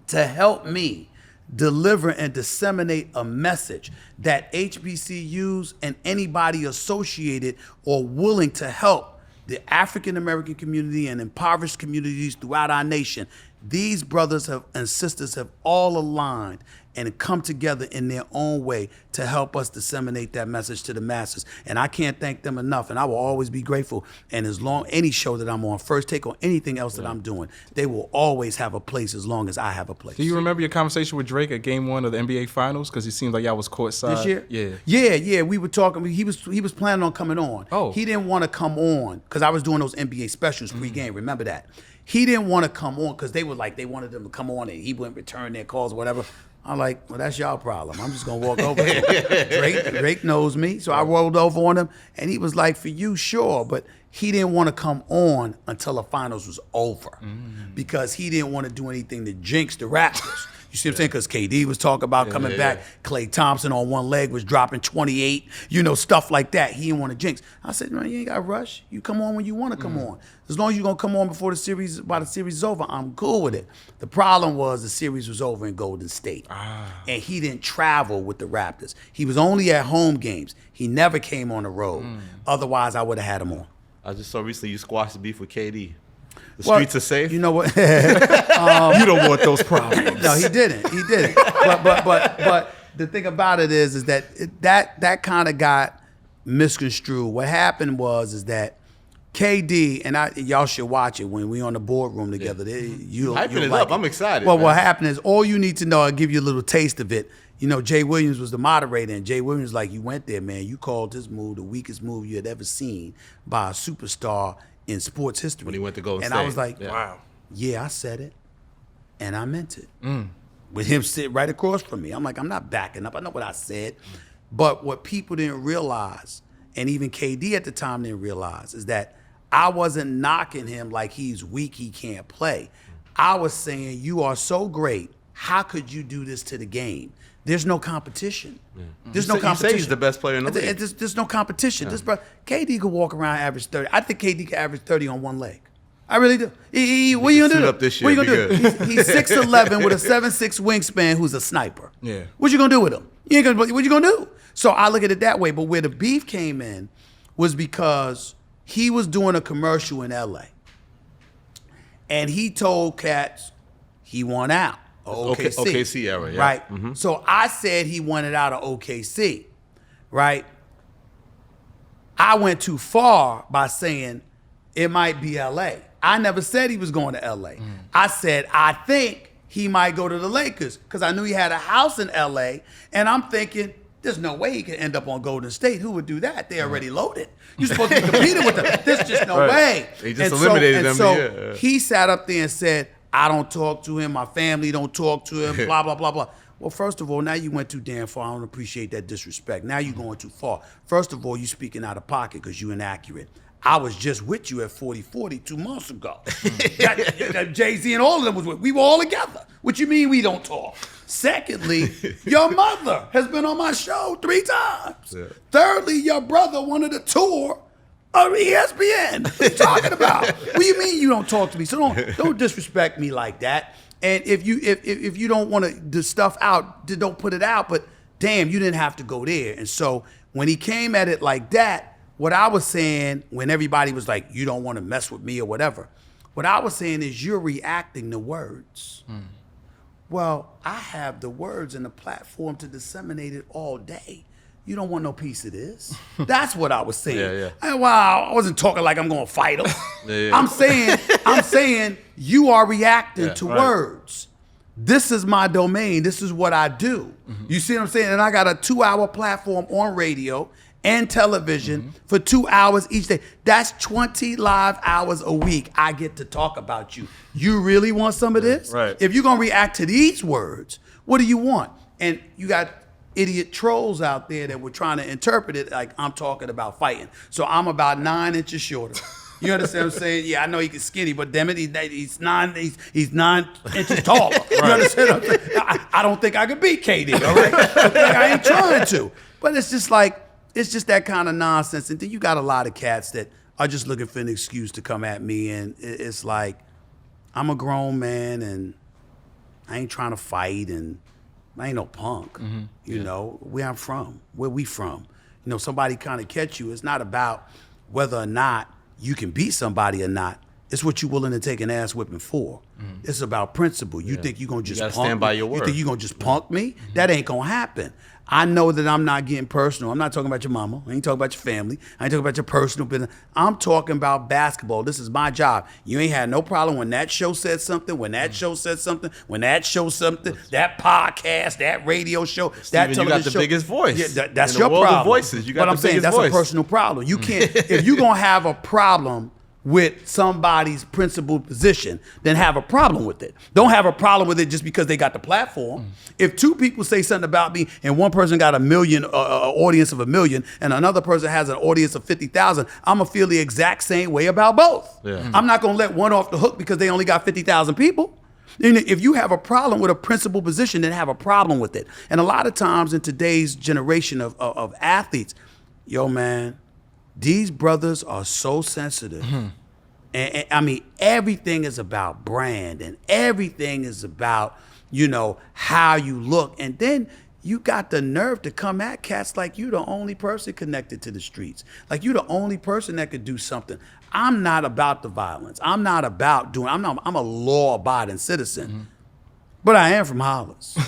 to help me deliver and disseminate a message that HBCUs and anybody associated or willing to help the African American community and impoverished communities throughout our nation. These brothers and sisters have all aligned and come together in their own way to help us disseminate that message to the masses. And I can't thank them enough, and I will always be grateful. And as long, any show that I'm on, First Take, or anything else that I'm doing, they will always have a place as long as I have a place. Do you remember your conversation with Drake at Game 1 of the NBA Finals? Because it seemed like y'all was courtside. This year? Yeah. We were talking. He was planning on coming on. Oh. He didn't want to come on because I was doing those NBA specials pre-game. Remember that? He didn't want to come on because they wanted him to come on and he wouldn't return their calls or whatever. I'm like, well, that's y'all problem. I'm just going to walk over to him. Drake knows me. So I rolled over on him, and he was like, for you, sure. But he didn't want to come on until the finals was over because he didn't want to do anything to jinx the Raptors. You see what I'm saying? Because KD was talking about coming back. Klay Thompson on one leg was dropping 28, stuff like that. He didn't want to jinx. I said, man, you ain't got to rush. You come on when you want to come on. As long as you're going to come on by the series is over, I'm cool with it. The problem was the series was over in Golden State. And he didn't travel with the Raptors. He was only at home games. He never came on the road. Otherwise, I would have had him on. I just saw recently you squashed the beef with KD. The streets are safe. You know what? You don't want those problems. No, he didn't. But the thing about it is that kind of got misconstrued. What happened was that KD and y'all should watch it when we on the boardroom together. Hyping it up. I'm excited. Well, what happened is all you need to know. I'll give you a little taste of it. Jay Williams was the moderator, and Jay Williams was like, you went there, man. You called this move the weakest move you had ever seen by a superstar in sports history. When he went to Golden State. And I was like, wow. Yeah, I said it, and I meant it. With him sitting right across from me. I'm like, I'm not backing up. I know what I said. But what people didn't realize, and even KD at the time didn't realize, is that I wasn't knocking him like he's weak, he can't play. I was saying, you are so great. How could you do this to the game? There's no competition. There's no competition. You say he's the best player in the league. There's no competition. This brother, KD could walk around average 30. I think KD could average 30 on one leg. I really do. What are you gonna do? Up this year, what are you gonna do? He's 6'11" with a 7'6" wingspan who's a sniper. Yeah. What you gonna do with him? What you gonna do? So I look at it that way. But where the beef came in was because he was doing a commercial in LA. And he told cats he won out. OKC. OKC era, yeah. Right? So I said he wanted out of OKC, right? I went too far by saying it might be LA. I never said he was going to LA. I said, I think he might go to the Lakers because I knew he had a house in LA, and I'm thinking, there's no way he could end up on Golden State. Who would do that? They're already loaded. You're supposed to be competing with them. There's just no way. He just eliminated them. So he sat up there and said, I don't talk to him. My family don't talk to him, blah, blah, blah, blah. Well, first of all, now you went too damn far. I don't appreciate that disrespect. Now you're going too far. First of all, you speaking out of pocket because you inaccurate. I was just with you at 40-40 2 months ago. Jay-Z and all of them was with. We were all together. What you mean we don't talk? Secondly, your mother has been on my show 3 times. Yeah. Thirdly, your brother wanted a tour of ESPN. What are you talking about? What do you mean you don't talk to me? So don't disrespect me like that. And if you don't want the stuff out, don't put it out. But damn, you didn't have to go there. And so when he came at it like that, what I was saying, when everybody was like, you don't want to mess with me or whatever, what I was saying is you're reacting to words. Well, I have the words and the platform to disseminate it all day. You don't want no piece of this. That's what I was saying. I wasn't talking like I'm gonna fight him. I'm saying you are reacting to words. This is my domain. This is what I do. You see what I'm saying? And I got a 2-hour platform on radio, and television for 2 hours each day. That's 20 live hours a week. I get to talk about you. You really want some of this? Right. If you're going to react to these words, what do you want? And you got idiot trolls out there that were trying to interpret it like I'm talking about fighting. So I'm about 9 inches shorter. You understand what I'm saying? Yeah, I know he can skinny, but damn it, he's 9 inches taller. You understand what I'm saying? I don't think I could beat KD, all right? I ain't trying to. But it's just that kind of nonsense. And then you got a lot of cats that are just looking for an excuse to come at me. And it's like, I'm a grown man and I ain't trying to fight and I ain't no punk. You know, where I'm from, where we from. You know, somebody kind of catch you. It's not about whether or not you can beat somebody or not. It's what you're willing to take an ass whipping for. It's about principle. You think you're going to just punk stand by me? your word. You think you're going to just punk me? That ain't going to happen. I know that I'm not getting personal. I'm not talking about your mama. I ain't talking about your family. I ain't talking about your personal business. I'm talking about basketball. This is my job. You ain't had no problem when that show said something, when that show said something, when that show something, that podcast, that radio show, that television show. You got the biggest voice. Yeah, that's in the your world problem. Of voices. You got but the I'm saying biggest that's voice. a personal problem. You can't, if you're going to have a problem with somebody's principled position, then have a problem with it. Don't have a problem with it just because they got the platform. If two people say something about me and one person got a million, audience of 1 million, and another person has an audience of 50,000, I'm gonna feel the exact same way about both. I'm not gonna let one off the hook because they only got 50,000 people. And if you have a problem with a principled position, then have a problem with it. And a lot of times in today's generation of athletes, yo man, these brothers are so sensitive. And I mean, everything is about brand and everything is about, you know, how you look. And then you got the nerve to come at cats like you the only person connected to the streets. Like you the only person that could do something. I'm not about the violence. I'm a law-abiding citizen. But I am from Hollis.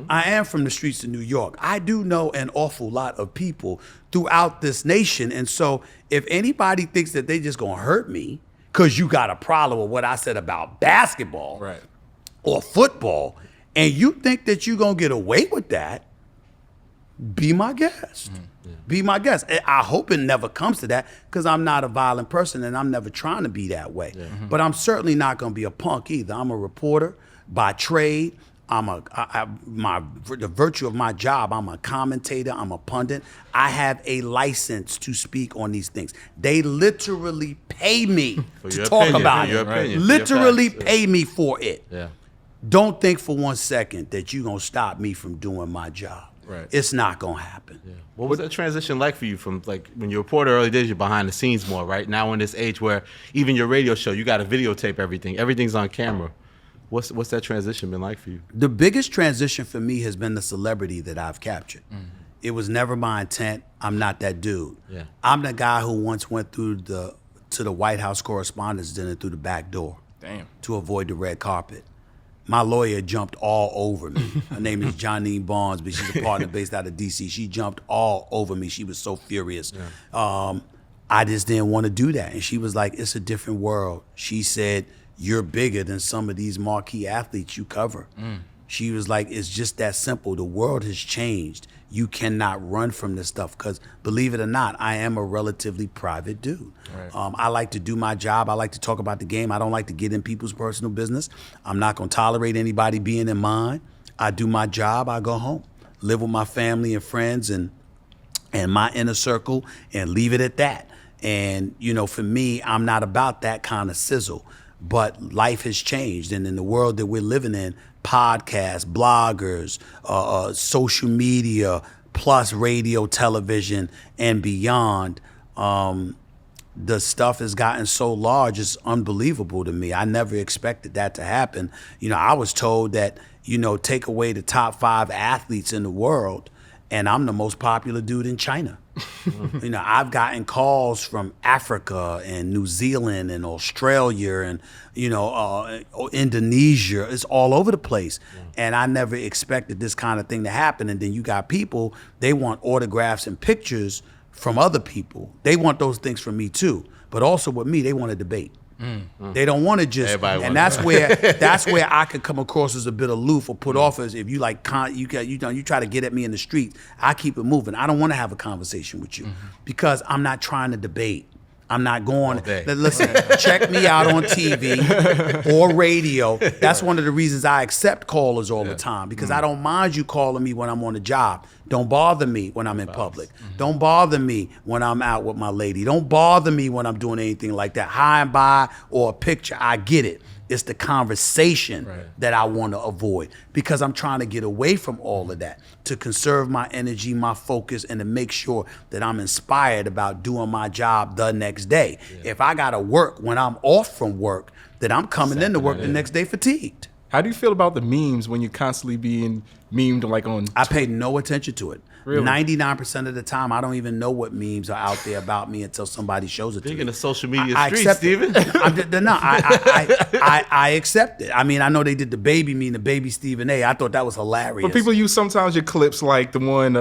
I am from the streets of New York. I do know an awful lot of people throughout this nation. And so if anybody thinks that they just gonna hurt me because you got a problem with what I said about basketball or football, and you think that you're gonna get away with that, be my guest. Be my guest. I hope it never comes to that because I'm not a violent person and I'm never trying to be that way. But I'm certainly not gonna be a punk either. I'm a reporter by trade. The virtue of my job, I'm a commentator, I'm a pundit. I have a license to speak on these things. They literally pay me to talk about it. Literally pay me for it. Don't think for 1 second that you're gonna stop me from doing my job. It's not gonna happen. What was that transition like for you from like when you reported early days, you're behind the scenes more, right? Now in this age where even your radio show, you got to videotape everything. Everything's on camera. What's that transition been like for you? The biggest transition for me has been the celebrity that I've captured. It was never my intent. I'm not that dude. I'm the guy who once went to the White House Correspondents' Dinner through the back door. To avoid the red carpet. My lawyer jumped all over me. Her name is Janine Barnes, but she's a partner based out of D.C. She jumped all over me. She was so furious. I just didn't want to do that. And she was like, it's a different world. She said, you're bigger than some of these marquee athletes you cover. She was like, it's just that simple. The world has changed. You cannot run from this stuff because, believe it or not, I am a relatively private dude. I like to do my job. I like to talk about the game. I don't like to get in people's personal business. I'm not going to tolerate anybody being in mine. I do my job. I go home, live with my family and friends and my inner circle and leave it at that. And, you know, for me, I'm not about that kind of sizzle. But life has changed, and in the world that we're living in, podcasts, bloggers, social media, plus radio, television, and beyond, the stuff has gotten so large, it's unbelievable to me. I never expected that to happen. You know, I was told that, you know, take away the top 5 athletes in the world, and I'm the most popular dude in China. You know, I've gotten calls from Africa and New Zealand and Australia and, you know, Indonesia. It's all over the place. And I never expected this kind of thing to happen. And then you got people, they want autographs and pictures from other people. They want those things from me too. But also with me, they want to debate. They don't want to just, Everybody and wants that's where I could come across as a bit aloof or put off as if you like you try to get at me in the street. I keep it moving. I don't want to have a conversation with you because I'm not trying to debate. I'm not going. Listen, check me out on TV or radio. That's one of the reasons I accept callers all the time because I don't mind you calling me when I'm on the job. Don't bother me when I'm in public. Don't bother me when I'm out with my lady. Don't bother me when I'm doing anything like that. High and by or a picture, I get it. It's the conversation that I want to avoid because I'm trying to get away from all of that to conserve my energy, my focus, and to make sure that I'm inspired about doing my job the next day. If I got to work when I'm off from work, then I'm coming into work the next day fatigued. How do you feel about the memes when you're constantly being memed like on? I pay no attention to it. Really? 99% of the time, I don't even know what memes are out there about me until somebody shows it to me. Speaking of social media I streets, accept Steven. I accept it. I mean, I know they did the baby meme, the baby Stephen A. I thought that was hilarious. But people use sometimes your clips like the one,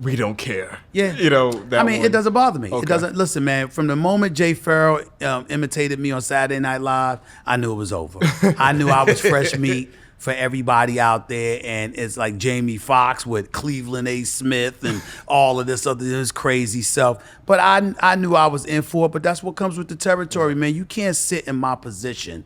we don't care. Yeah. You know, that one. It doesn't bother me. Okay. It doesn't. Listen, man, from the moment Jay Farrell imitated me on Saturday Night Live, I knew it was over. I knew I was fresh meat for everybody out there, and it's like Jamie Foxx with Cleveland A. Smith and all of this crazy stuff. But I knew I was in for it, but that's what comes with the territory, man. You can't sit in my position,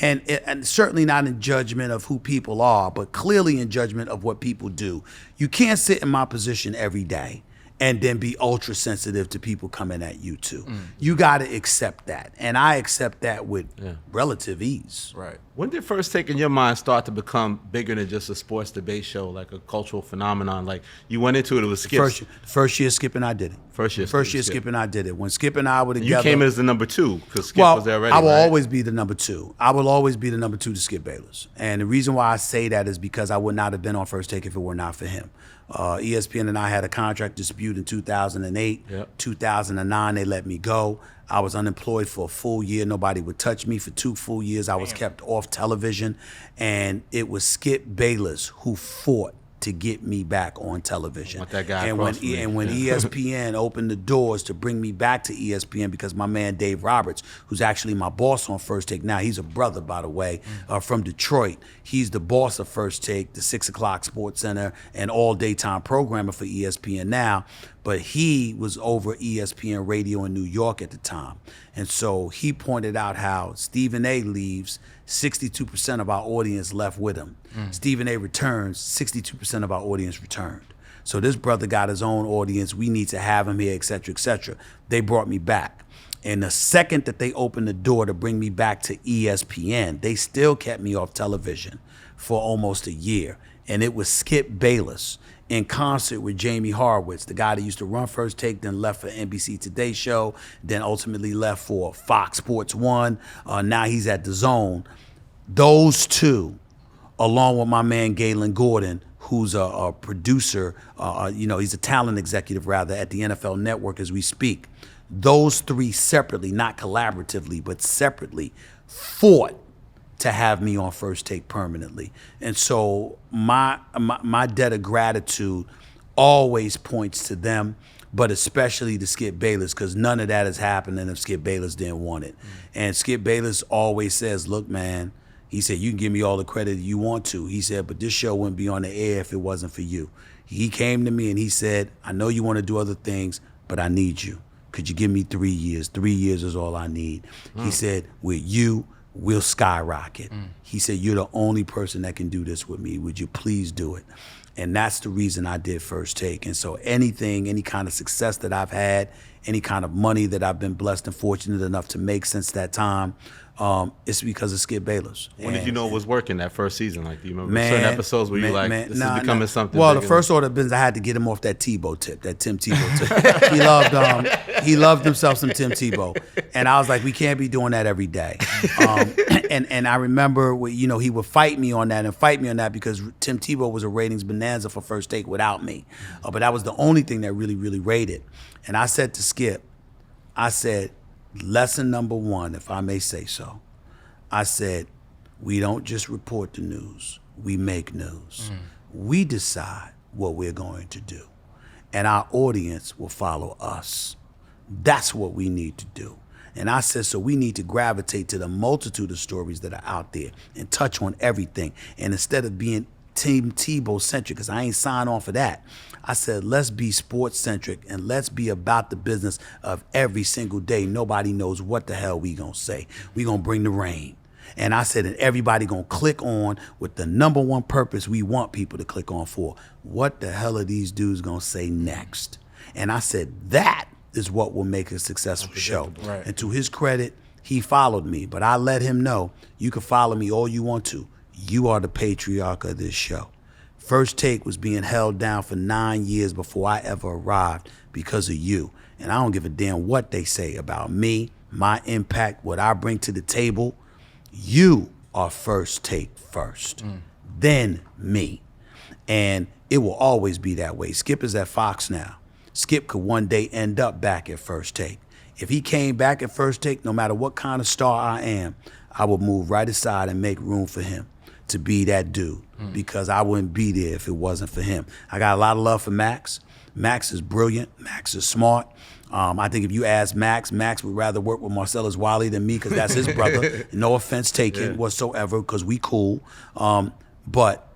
and certainly not in judgment of who people are, but clearly in judgment of what people do. You can't sit in my position every day and then be ultra sensitive to people coming at you too. You got to accept that, and I accept that with relative ease. Right. When did First Take in your mind start to become bigger than just a sports debate show, like a cultural phenomenon? Like you went into it, it was Skip. First year Skip and I did it. First year Skip and I did it. When Skip and I were together. You came in as the number 2 because Skip was there already. I will right? always be the number 2. I will always be the number 2 to Skip Bayless. And the reason why I say that is because I would not have been on First Take if it were not for him. ESPN and I had a contract dispute in 2008. 2009, they let me go. I was unemployed for a full year. Nobody would touch me for 2 full years. I was kept off television. And it was Skip Bayless who fought to get me back on television. Want that guy and when across from me. and when ESPN opened the doors to bring me back to ESPN, because my man Dave Roberts, who's actually my boss on First Take now, he's a brother, by the way, from Detroit. He's the boss of First Take, the 6 o'clock Sports Center, and all daytime programmer for ESPN now. But he was over ESPN Radio in New York at the time. And so he pointed out how Stephen A. leaves, 62% of our audience left with him. Stephen A. returns, 62% of our audience returned. So this brother got his own audience. We need to have him here, et cetera, et cetera. They brought me back. And the second that they opened the door to bring me back to ESPN, they still kept me off television for almost a year. And it was Skip Bayless in concert with Jamie Horowitz, the guy that used to run First Take, then left for NBC Today Show, then ultimately left for Fox Sports 1. Now he's at The Zone. Those two, along with my man Galen Gordon, who's a producer, he's a talent executive rather at the NFL Network as we speak. Those three separately, not collaboratively, but separately, fought to have me on First Take permanently. And so my debt of gratitude always points to them, but especially to Skip Bayless, because none of that is happening if Skip Bayless didn't want it. And Skip Bayless always says, look, man, he said, you can give me all the credit you want to. He said, but this show wouldn't be on the air if it wasn't for you. He came to me and he said, I know you want to do other things, but I need you. Could you give me 3 years? 3 years is all I need. He said, with you, we'll skyrocket. He said, you're the only person that can do this with me. Would you please do it? And that's the reason I did First Take. And so any kind of success that I've had, any kind of money that I've been blessed and fortunate enough to make since that time, it's because of Skip Bayless. When did you know it was working that first season? Like, do you remember certain episodes where you this is becoming something? Well, the first order of business, I had to get him off that Tebow tip, that Tim Tebow tip. He loved himself some Tim Tebow, and I was like, we can't be doing that every day. And I remember, he would fight me on that because Tim Tebow was a ratings bonanza for First Take without me, but that was the only thing that really, really rated. And I said to Skip, I said, lesson number 1, if I may say so, I said, we don't just report the news, we make news. We decide what we're going to do, and our audience will follow us. That's what we need to do. And I said, so we need to gravitate to the multitude of stories that are out there and touch on everything. And instead of being Team Tebow centric, because I ain't signed on for that, I said, let's be sports centric and let's be about the business of every single day. Nobody knows what the hell we gonna say. We gonna bring the rain. And I said, and everybody gonna click on with the number one purpose we want people to click on for. What the hell are these dudes gonna say next? And I said, that is what will make a successful show. Right. And to his credit, he followed me. But I let him know, you can follow me all you want to. You are the patriarch of this show. First Take was being held down for 9 years before I ever arrived because of you. And I don't give a damn what they say about me, my impact, what I bring to the table. You are First Take first, then me. And it will always be that way. Skip is at Fox now. Skip could one day end up back at First Take. If he came back at First Take, no matter what kind of star I am, I would move right aside and make room for him to be that dude, because I wouldn't be there if it wasn't for him. I got a lot of love for Max. Max is brilliant. Max is smart. I think if you ask Max would rather work with Marcellus Wiley than me, because that's his brother. No offense taken whatsoever, because we cool. But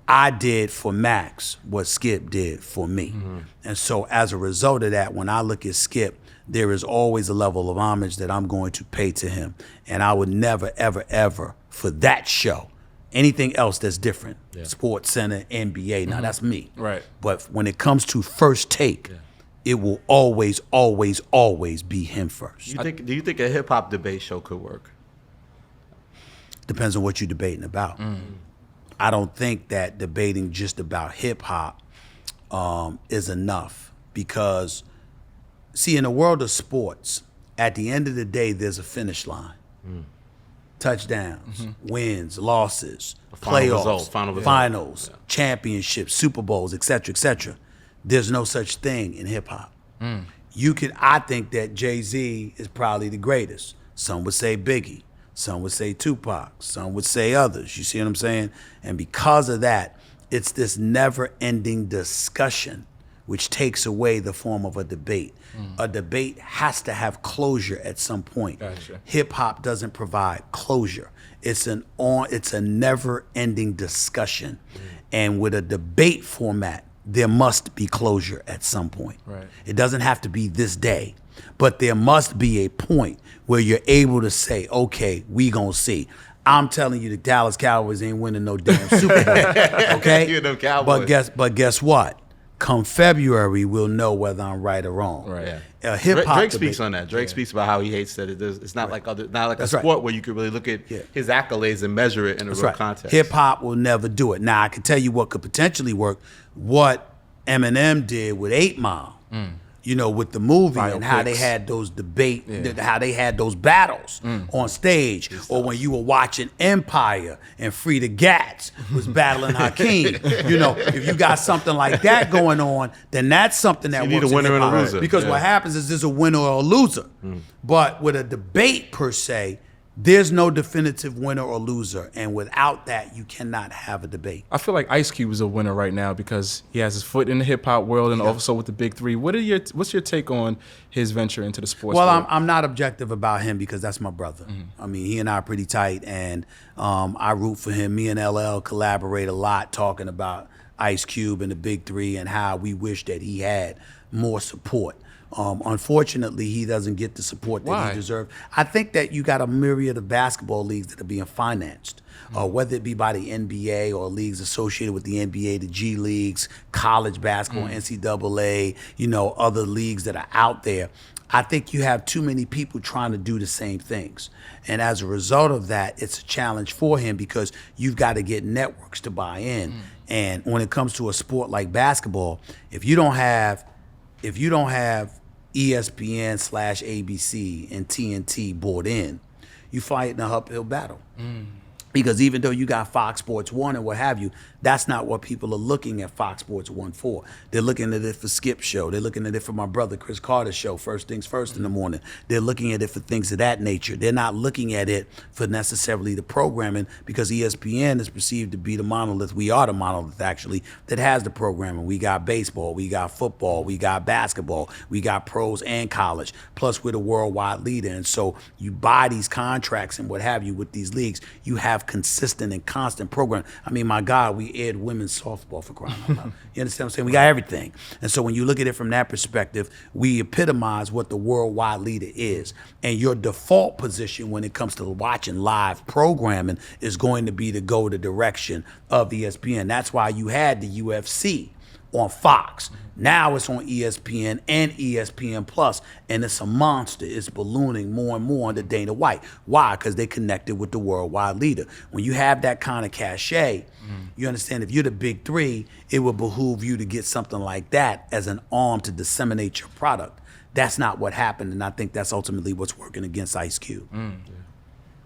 I did for Max what Skip did for me. And so as a result of that, when I look at Skip, there is always a level of homage that I'm going to pay to him. And I would never, ever, ever, for that show, anything else that's different, Sports Center, NBA, now that's me. Right. But when it comes to First Take, it will always, always, always be him first. Do you think a hip hop debate show could work? Depends on what you're debating about. I don't think that debating just about hip hop is enough, because, see, in the world of sports, at the end of the day, there's a finish line. Touchdowns, wins, losses, playoffs, finals, championships, Super Bowls, et cetera, et cetera. There's no such thing in hip hop. I think that Jay-Z is probably the greatest. Some would say Biggie. Some would say Tupac. Some would say others. You see what I'm saying? And because of that, it's this never-ending discussion which takes away the form of a debate. A debate has to have closure at some point. Gotcha. Hip hop doesn't provide closure. It's a never-ending discussion. And with a debate format, there must be closure at some point. Right. It doesn't have to be this day, but there must be a point where you're able to say, okay, we gonna see. I'm telling you, the Dallas Cowboys ain't winning no damn Super Bowl. Okay? You're them Cowboys. But guess what? Come February, we'll know whether I'm right or wrong. Right. Hip hop. Drake speaks on that. Drake speaks about how he hates that it's not like a sport where you can really look at his accolades and measure it in a real context. Hip hop will never do it. Now I can tell you what could potentially work. What Eminem did with 8 Mile. You know, with the movie and how they had those how they had those battles on stage, or when you were watching Empire and Frida Gatz was battling Hakeem. You know, if you got something like that going on, then that's something that you works need a winner in and a hip-hop. loser. Because what happens is there's a winner or a loser. But with a debate per se, there's no definitive winner or loser, and without that, you cannot have a debate. I feel like Ice Cube is a winner right now because he has his foot in the hip hop world and also with the big three. What's your take on his venture into the sports world? I'm not objective about him because that's my brother. I mean, he and I are pretty tight, and I root for him. Me and LL collaborate a lot talking about Ice Cube and the big three and how we wish that he had more support. Unfortunately, he doesn't get the support that he deserves. I think that you got a myriad of basketball leagues that are being financed, whether it be by the NBA or leagues associated with the NBA, the G leagues, college basketball, NCAA, you know, other leagues that are out there. I think you have too many people trying to do the same things. And as a result of that, it's a challenge for him because you've got to get networks to buy in. And when it comes to a sport like basketball, if you don't have ESPN/ABC and TNT bought in, you fight in an uphill battle. Because even though you got Fox Sports 1 and what have you, that's not what people are looking at Fox Sports 1 for. They're looking at it for Skip's show. They're looking at it for my brother Chris Carter's show, First Things First in the morning. They're looking at it for things of that nature. They're not looking at it for necessarily the programming, because ESPN is perceived to be the monolith. We are the monolith, actually, that has the programming. We got baseball, we got football, we got basketball, we got pros and college. Plus, we're the worldwide leader. And so you buy these contracts and what have you with these leagues, you have consistent and constant program. I mean, my God, we aired women's softball, for crying out loud. You understand what I'm saying? We got everything. And so when you look at it from that perspective, we epitomize what the worldwide leader is. And your default position when it comes to watching live programming is going to be to go the direction of ESPN. That's why you had the UFC on Fox. Now it's on ESPN and ESPN Plus, and it's a monster. It's ballooning more and more under Dana White. Why? Because they connected with the worldwide leader. When you have that kind of cachet, you understand, if you're the big three, it would behoove you to get something like that as an arm to disseminate your product. That's not what happened, and I think that's ultimately what's working against Ice Cube.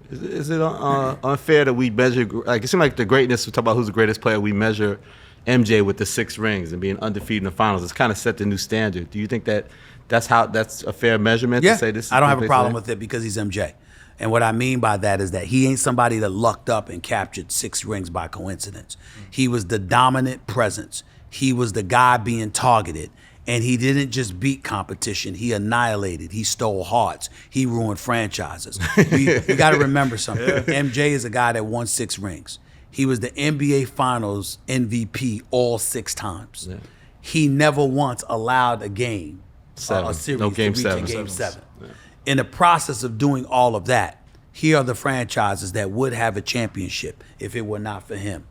Is it unfair that we measure, like, it seems like the greatness, we talk about who's the greatest player, we measure MJ with the 6 rings and being undefeated in the finals. It's kind of set the new standard. Do you think that that's a fair measurement to say this is I don't have a problem with it because he's MJ. And what I mean by that is that he ain't somebody that lucked up and captured 6 rings by coincidence. He was the dominant presence. He was the guy being targeted. And he didn't just beat competition. He annihilated. He stole hearts. He ruined franchises. You got to remember something. MJ is a guy that won 6 rings. He was the NBA Finals MVP all 6 times. Yeah. He never once allowed a game, a series, no game to reach 7. a game 7. Yeah. In the process of doing all of that, here are the franchises that would have a championship if it were not for him.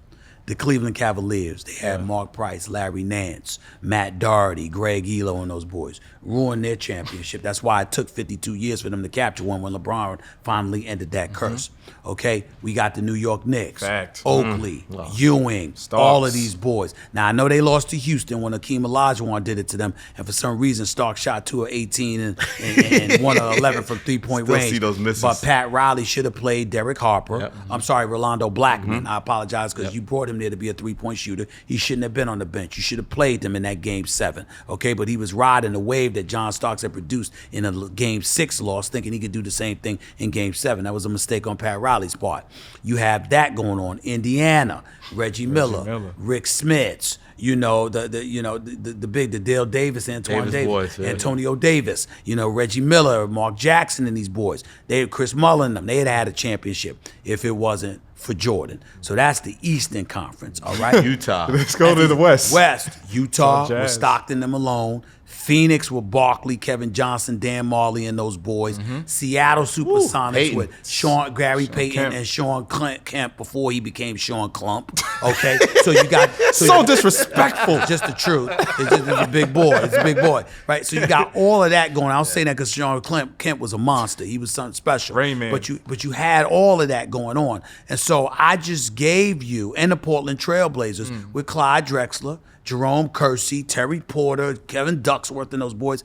The Cleveland Cavaliers, they had Mark Price, Larry Nance, Matt Doherty, Greg Elo, and those boys. Ruined their championship. That's why it took 52 years for them to capture one when LeBron finally ended that curse. Okay, we got the New York Knicks, Oakley, Ewing, all of these boys. Now, I know they lost to Houston when Akeem Olajuwon did it to them, and for some reason, Stark shot 2 of 18 and 1 of 11 from three-point range. See those misses. But Pat Riley should have played Derek Harper. I'm sorry, Rolando Blackman. I apologize because you brought him there to be a 3-point shooter. He shouldn't have been on the bench. You should have played him in that game 7. Okay, but he was riding the wave that John Starks had produced in a game 6 loss, thinking he could do the same thing in game 7. That was a mistake on Pat Riley's part. You have that going on. Indiana, Reggie Miller, Rick Smits, the Dale Davis, Antoine Davis, Antonio Davis, Reggie Miller, Mark Jackson, and these boys. Chris Mullin, they had a championship if it wasn't for Jordan. So that's the Eastern Conference, all right? Utah. Let's go to the West. Utah with Stockton and Malone. Phoenix with Barkley, Kevin Johnson, Dan Marley, and those boys. Seattle Supersonics with Gary Payton and Sean Kemp before he became Sean Clump. Okay, so you got so disrespectful. Just the truth. It's a big boy. It's a big boy, right? So you got all of that going. I was saying that because Sean Kemp was a monster. He was something special. Rayman. But you had all of that going on, and so I just gave you and the Portland Trailblazers with Clyde Drexler, Jerome Kersey, Terry Porter, Kevin Ducksworth, and those boys.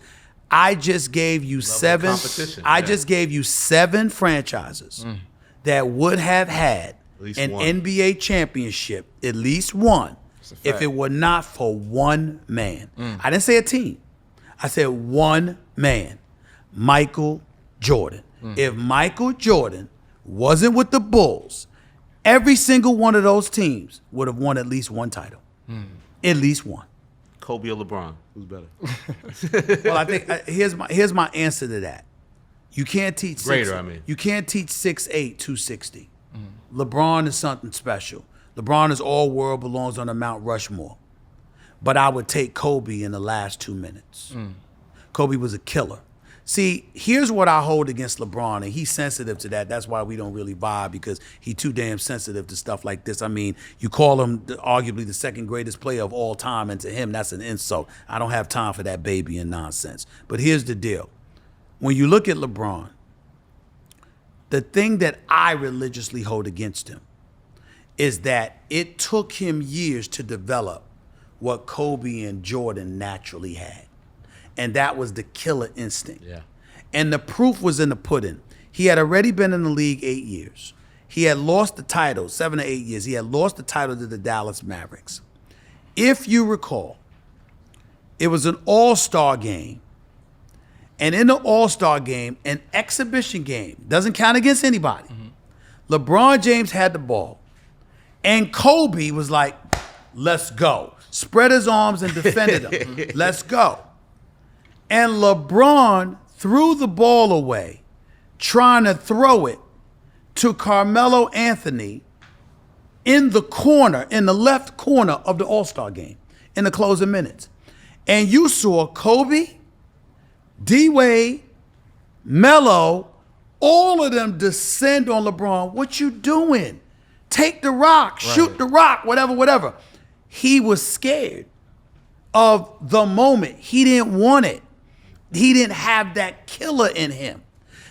I just gave you 7. I just gave you 7 franchises that would have had an NBA championship, at least one, if it were not for one man. I didn't say a team. I said one man, Michael Jordan. If Michael Jordan wasn't with the Bulls, every single one of those teams would have won at least one title. At least one. Kobe or LeBron? Who's better? Well, I think here's my answer to that. You can't teach You can't teach 6'8", 260. LeBron is something special. LeBron is all world, belongs on the Mount Rushmore. But I would take Kobe in the last 2 minutes. Kobe was a killer. See, here's what I hold against LeBron, and he's sensitive to that. That's why we don't really vibe, because he's too damn sensitive to stuff like this. I mean, you call him arguably the second greatest player of all time, and to him, that's an insult. I don't have time for that baby and nonsense. But here's the deal. When you look at LeBron, the thing that I religiously hold against him is that it took him years to develop what Kobe and Jordan naturally had. And that was the killer instinct. And the proof was in the pudding. He had already been in the league 8 years. He had lost the title, 7 or 8 years. He had lost the title to the Dallas Mavericks. If you recall, it was an all-star game. And in the all-star game, an exhibition game, doesn't count against anybody. LeBron James had the ball. And Kobe was like, let's go. Spread his arms and defended him. Let's go. And LeBron threw the ball away, trying to throw it to Carmelo Anthony in the corner, in the left corner of the All-Star game, in the closing minutes. And you saw Kobe, D-Wade, Melo, all of them descend on LeBron. What you doing? Take the rock, shoot the rock, whatever. He was scared of the moment. He didn't want it. He didn't have that killer in him.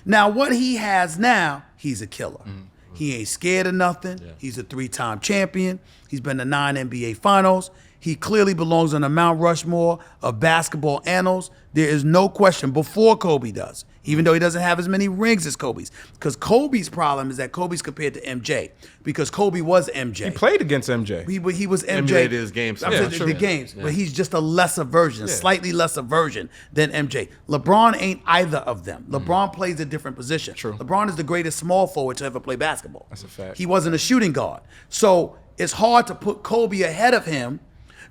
Now, what he has now, he's a killer. He ain't scared of nothing. Yeah. He's a 3-time champion. He's been to 9 NBA finals. He clearly belongs on the Mount Rushmore of basketball annals. There is no question before Kobe does, even though he doesn't have as many rings as Kobe's. Because Kobe's problem is that Kobe's compared to MJ. Because Kobe was MJ. He played against MJ. He was MJ. Emulated his games. The games. But he's just a lesser version, slightly lesser version than MJ. LeBron ain't either of them. LeBron plays a different position. True. LeBron is the greatest small forward to ever play basketball. That's a fact. He wasn't a shooting guard. So it's hard to put Kobe ahead of him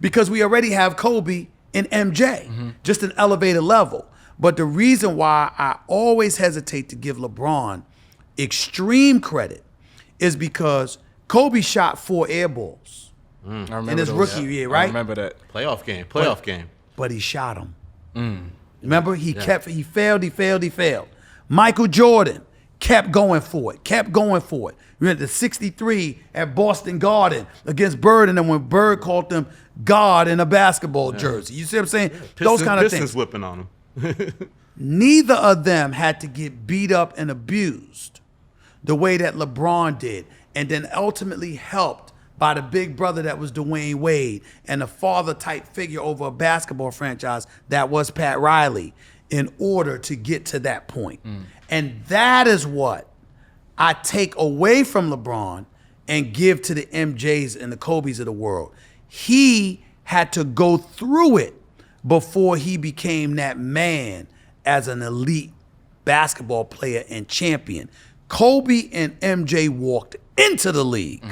because we already have Kobe and MJ, just an elevated level. But the reason why I always hesitate to give LeBron extreme credit is because Kobe shot 4 air balls in his rookie year, right? I remember that. Playoff game. But he shot them. Remember, he failed. Michael Jordan kept going for it. We went to 63 at Boston Garden against Bird, and then when Bird called them God in a basketball jersey. You see what I'm saying? Those kind of things. Pistons whipping on him. Neither of them had to get beat up and abused the way that LeBron did, and then ultimately helped by the big brother that was Dwayne Wade and the father-type figure over a basketball franchise that was Pat Riley in order to get to that point. And that is what I take away from LeBron and give to the MJs and the Kobes of the world. He had to go through it before he became that man as an elite basketball player and champion. Kobe and MJ walked into the league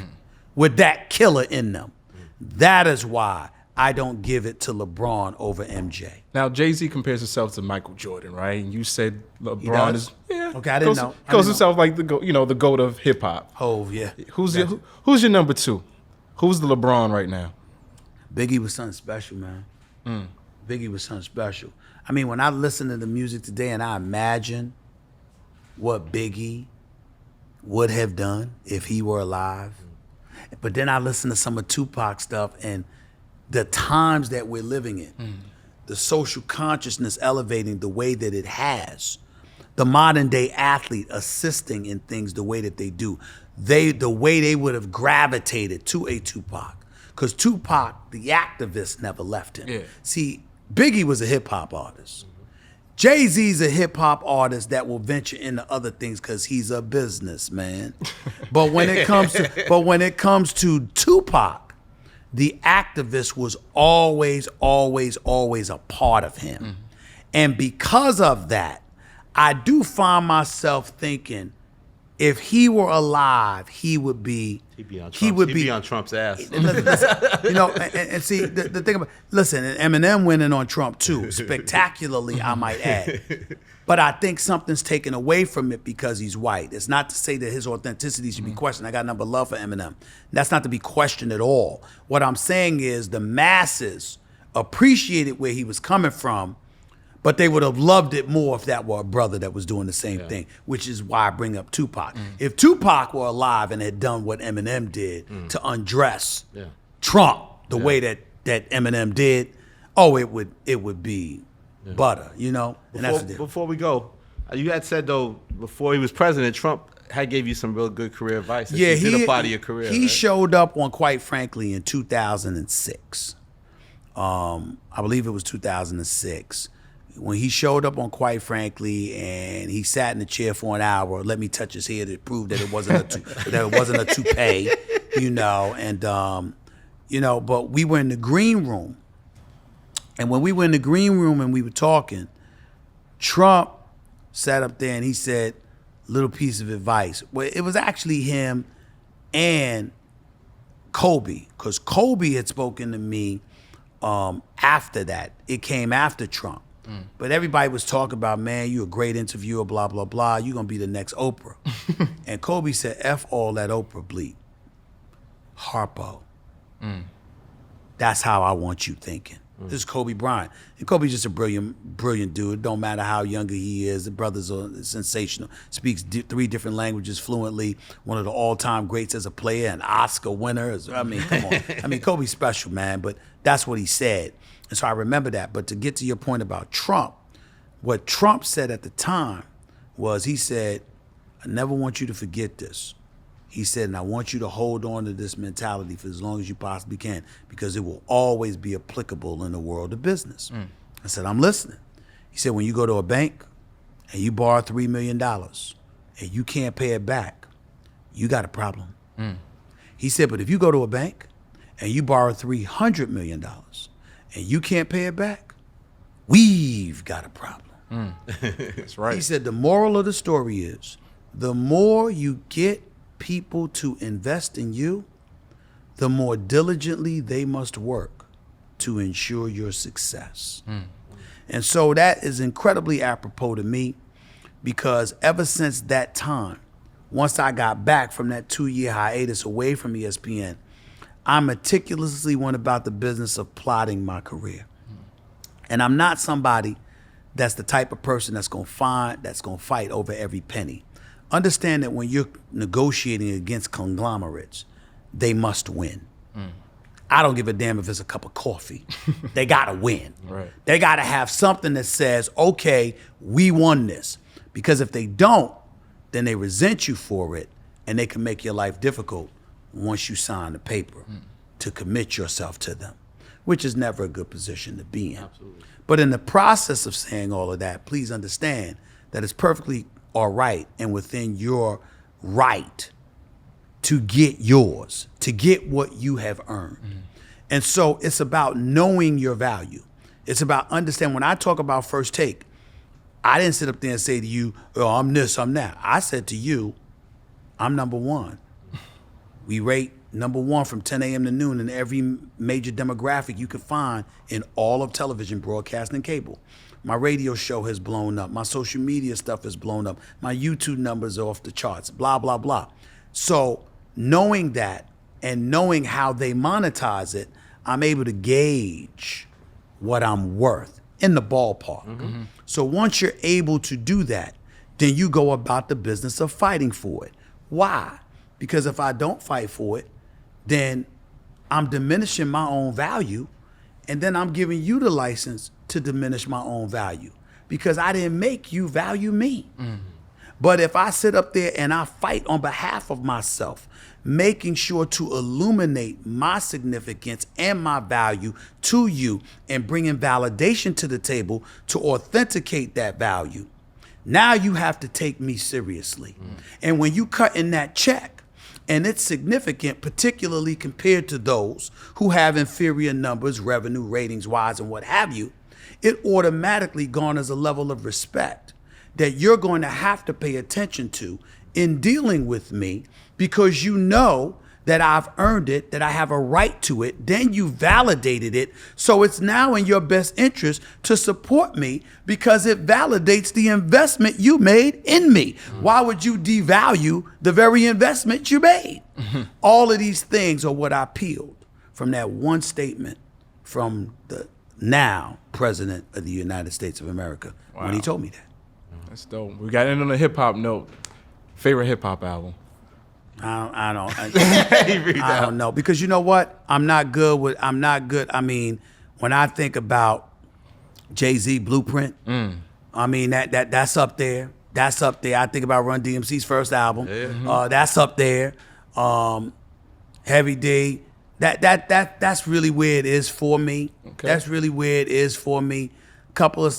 with that killer in them. That is why I don't give it to LeBron over MJ. Now, Jay-Z compares himself to Michael Jordan, right? And you said LeBron is okay. I didn't know. Calls himself like the GOAT of hip hop. Hove, yeah. Who's your number 2? Who's the LeBron right now? Biggie was something special, man. Biggie was something special. I mean, when I listen to the music today and I imagine what Biggie would have done if he were alive, but then I listen to some of Tupac's stuff and the times that we're living in, the social consciousness elevating the way that it has, the modern day athlete assisting in things the way that they do, the way they would have gravitated to a Tupac. Because Tupac, the activist, never left him. Yeah. See, Biggie was a hip hop artist. Jay-Z's a hip hop artist that will venture into other things because he's a businessman. But when it comes to Tupac, the activist was always a part of him. And because of that, I do find myself thinking, if he were alive, he would be. He'd be on Trump's ass. Listen, and see the thing about. Listen, and Eminem winning on Trump too, spectacularly, I might add. But I think something's taken away from it because he's white. It's not to say that his authenticity should be questioned. I got nothing but love for Eminem. That's not to be questioned at all. What I'm saying is the masses appreciated where he was coming from, but they would have loved it more if that were a brother that was doing the same thing, which is why I bring up Tupac. If Tupac were alive and had done what Eminem did to undress Trump the way that Eminem did, it would be butter, And that's the deal. Before we go, you had said, though, before he was president, Trump had gave you some real good career advice. Yeah, he did a part of your career. He showed up on, quite frankly, in 2006. I believe it was 2006. when he showed up on Quite Frankly and he sat in the chair for an hour, let me touch his hair to prove that it wasn't a toupee, but we were in the green room. And when we were in the green room and we were talking, Trump sat up there and he said, little piece of advice. Well, it was actually him and Kobe, because Kobe had spoken to me after that. It came after Trump. But everybody was talking about, man, you're a great interviewer, blah, blah, blah. You're going to be the next Oprah. And Kobe said, F all that Oprah bleep. Harpo. That's how I want you thinking. This is Kobe Bryant. And Kobe's just a brilliant dude. Don't matter how younger he is. The brother's sensational. Speaks 3 different languages fluently. One of the all-time greats as a player, an Oscar winner. I mean, come on. I mean, Kobe's special, man. But that's what he said. And so I remember that. But to get to your point about Trump, what Trump said at the time was, he said, I never want you to forget this. He said, and I want you to hold on to this mentality for as long as you possibly can, because it will always be applicable in the world of business. I said, I'm listening. He said, when you go to a bank and you borrow $3 million and you can't pay it back, you got a problem. He said, but if you go to a bank and you borrow $300 million and you can't pay it back, we've got a problem. That's right. He said, the moral of the story is, the more you get people to invest in you, the more diligently they must work to ensure your success. And so that is incredibly apropos to me, because ever since that time, once I got back from that 2-year hiatus away from ESPN, I meticulously went about the business of plotting my career. And I'm not somebody that's the type of person that's gonna fight over every penny. Understand that when you're negotiating against conglomerates, they must win. I don't give a damn if it's a cup of coffee. They gotta win. Right. They gotta have something that says, okay, we won this. Because if they don't, then they resent you for it, and they can make your life difficult once you sign the paper to commit yourself to them, which is never a good position to be in. Absolutely. But in the process of saying all of that, please understand that it's perfectly all right and within your right to get yours, to get what you have earned. And so it's about knowing your value. It's about understanding. When I talk about First Take, I didn't sit up there and say to you, oh, I'm this, I'm that. I said to you, I'm number one. We rate number one from 10 a.m. to noon in every major demographic you could find in all of television, broadcast, and cable. My radio show has blown up. My social media stuff has blown up. My YouTube numbers are off the charts, blah, blah, blah. So knowing that and knowing how they monetize it, I'm able to gauge what I'm worth in the ballpark. So once you're able to do that, then you go about the business of fighting for it. Why? Because if I don't fight for it, then I'm diminishing my own value, and then I'm giving you the license to diminish my own value, because I didn't make you value me. But if I sit up there and I fight on behalf of myself, making sure to illuminate my significance and my value to you and bringing validation to the table to authenticate that value, now you have to take me seriously. And when you cut in that check, and it's significant, particularly compared to those who have inferior numbers, revenue, ratings wise, and what have you, it automatically garners a level of respect that you're going to have to pay attention to in dealing with me, because you know that I've earned it, that I have a right to it, then you validated it. So it's now in your best interest to support me, because it validates the investment you made in me. Why would you devalue the very investment you made? All of these things are what I peeled from that one statement from the now President of the United States of America when he told me that. That's dope. We got in on a hip hop note. Favorite hip hop album? I don't know, because you know what? I'm not good. I mean, when I think about Jay-Z Blueprint, I mean that's up there. That's up there. I think about Run DMC's first album. That's up there. Heavy D. That's really where it is for me. Okay. That's really where it is for me. couple of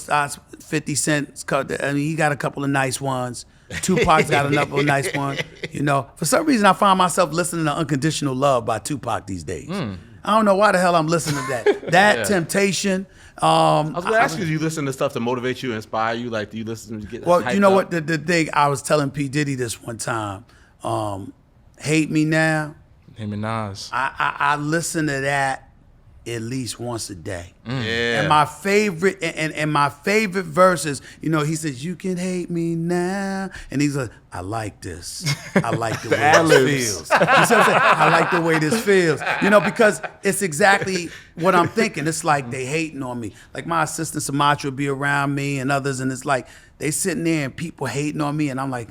50 Cent. I mean, he got a couple of nice ones. Tupac's got another nice one. You know, for some reason, I find myself listening to "Unconditional Love" by Tupac these days. I don't know why the hell I'm listening to that. That Temptation. I was going to ask you, do you listen to stuff to motivate you, inspire you? Like, do you listen to get Well, you know up? what? The thing, I was telling P. Diddy this one time. Hate Me Now. Him and Nas. I listen to that at least once a day. Yeah. And my favorite and my favorite verses, you know, he says, "You can hate me now," and he's like, "I like this. I like the way this feels." You see what I'm saying? I like the way this feels. You know, because it's exactly what I'm thinking. It's like they hating on me. Like my assistant Sumatra will be around me and others, and it's like they sitting there and people hating on me, and I'm like,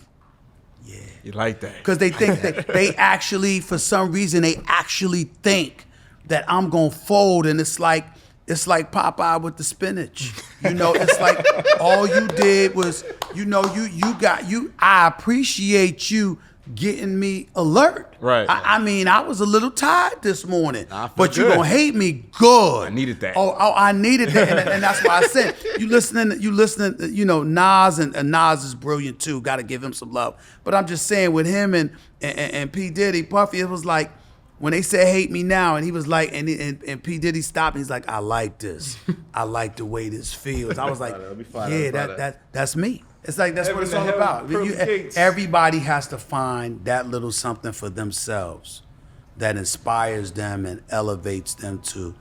yeah. You like that? Because they think that they actually, for some reason, they actually think that I'm gonna fold, and it's like Popeye with the spinach. You know, it's like all you did was, you know, I appreciate you getting me alert. Right. I mean, I was a little tired this morning, but you good. gonna hate me good. I needed that. Oh, I needed that, and that's why I said you listening. You know, Nas and Nas is brilliant too. Got to give him some love. But I'm just saying, with him and P. Diddy, Puffy, it was like, when they said "Hate Me Now," and he was like, and P. Diddy stopped, and he's like, "I like this. I like the way this feels." I was like, "Yeah, that's me." It's like that's what it's all about. Everybody has to find that little something for themselves that inspires them and elevates them to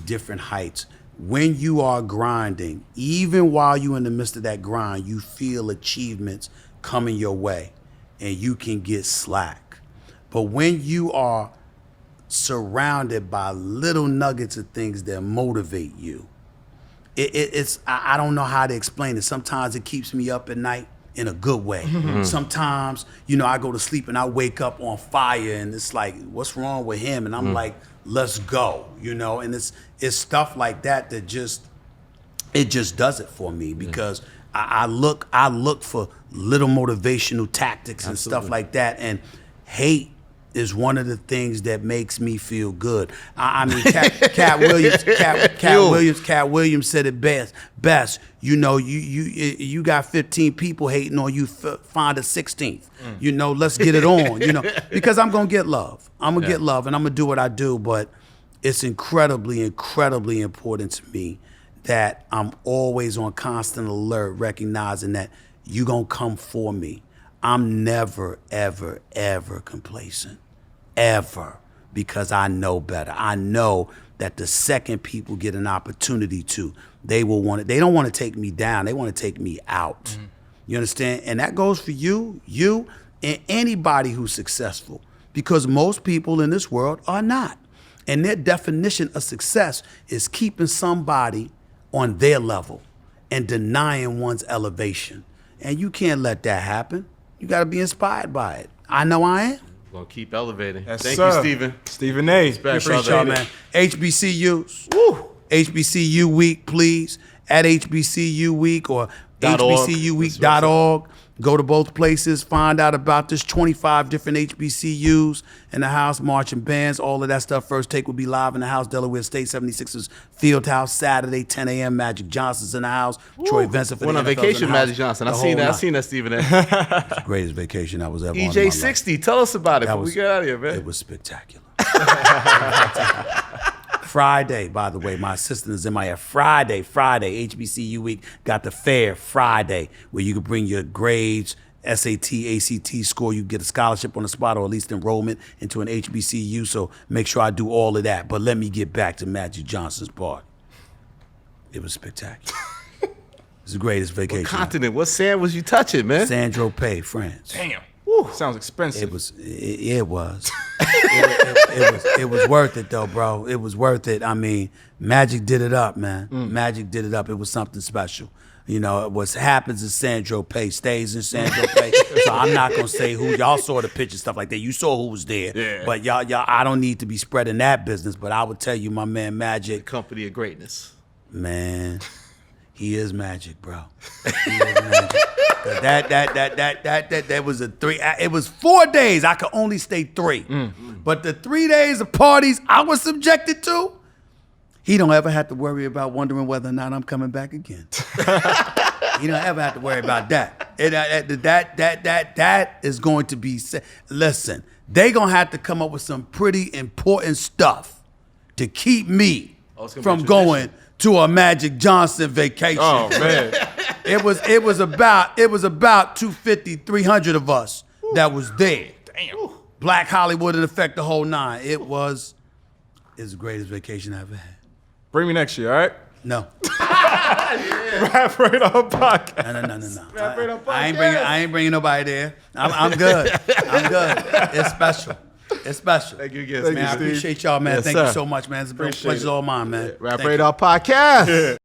different heights. When you are grinding, even while you're in the midst of that grind, you feel achievements coming your way, and you can get slack. But when you are surrounded by little nuggets of things that motivate you, it's I don't know how to explain it. Sometimes it keeps me up at night in a good way. Sometimes, you know, I go to sleep and I wake up on fire, and it's like, what's wrong with him? And I'm like, let's go, you know. And it's stuff like that just does it for me, because I look for little motivational tactics and stuff like that. And hate is one of the things that makes me feel good. I mean, Cat Williams said it best. You know, you got 15 people hating on you, find a 16th. You know, let's get it on. You know, because I'm gonna get love. I'm gonna get love, and I'm gonna do what I do. But it's incredibly, incredibly important to me that I'm always on constant alert, recognizing that you gonna come for me. I'm never, ever, ever complacent. Ever, because I know better. I know that the second people get an opportunity to, they will want it. They don't want to take me down. They want to take me out. You understand? And that goes for you, and anybody who's successful, because most people in this world are not. And their definition of success is keeping somebody on their level and denying one's elevation. And you can't let that happen. You got to be inspired by it. I know I am. Gonna keep elevating. Yes, Thank sir. you, Stephen. Stephen A. Appreciate y'all, man. HBCUs. Woo. HBCU Week, please. At HBCU Week or HBCUweek.org. Go to both places. Find out about this. 25 different HBCUs in the house, marching bands, all of that stuff. First Take will be live in the house. Delaware State 76ers Field House, Saturday, 10 a.m. Magic Johnson's in the house. Woo. Troy Vincent for Went the on NFL's vacation, in the house. Magic Johnson. The I whole seen night. that, Stephen A. It's the greatest vacation I was ever on in my life. EJ60, tell us about it before we get out of here, man. It was spectacular. Friday, by the way, my assistant is in my ear. Friday, HBCU Week got the fair Friday, where you can bring your grades, SAT, ACT score. You get a scholarship on the spot, or at least enrollment into an HBCU. So make sure I do all of that. But let me get back to Magic Johnson's part. It was spectacular. It's the greatest vacation. What continent? What sand was you touching, man? San Tropez, France. Damn. Woo. Sounds expensive. It was. It was worth it though, bro. It was worth it. I mean, Magic did it up, man. Magic did it up. It was something special. You know, what happens in San Tropez stays in San Tropez. So I'm not gonna say who. Y'all saw the picture, stuff like that. You saw who was there. Yeah. But y'all, I don't need to be spreading that business. But I would tell you, my man Magic. Company of greatness. Man, he is Magic, bro. He is Magic. That was a 3. It was 4 days. I could only stay 3. But the 3 days of parties I was subjected to, he don't ever have to worry about wondering whether or not I'm coming back again. He don't ever have to worry about that. That is going to be. Listen, they gonna have to come up with some pretty important stuff to keep me from going to a Magic Johnson vacation. Oh man, it was about 250, 300 of us that was there. damn. Black Hollywood, in effect, the whole nine. It's the greatest vacation I ever had. Bring me next year, all right? No. Rap Radar Podcast. No. I ain't bringing nobody there. I'm good. I'm good. It's special. It's special. Thank you again, Man, Steve. I appreciate y'all, man. Yes, Thank sir. you so much, man. It's been a pleasure all mine, man. Rap Radar Podcast.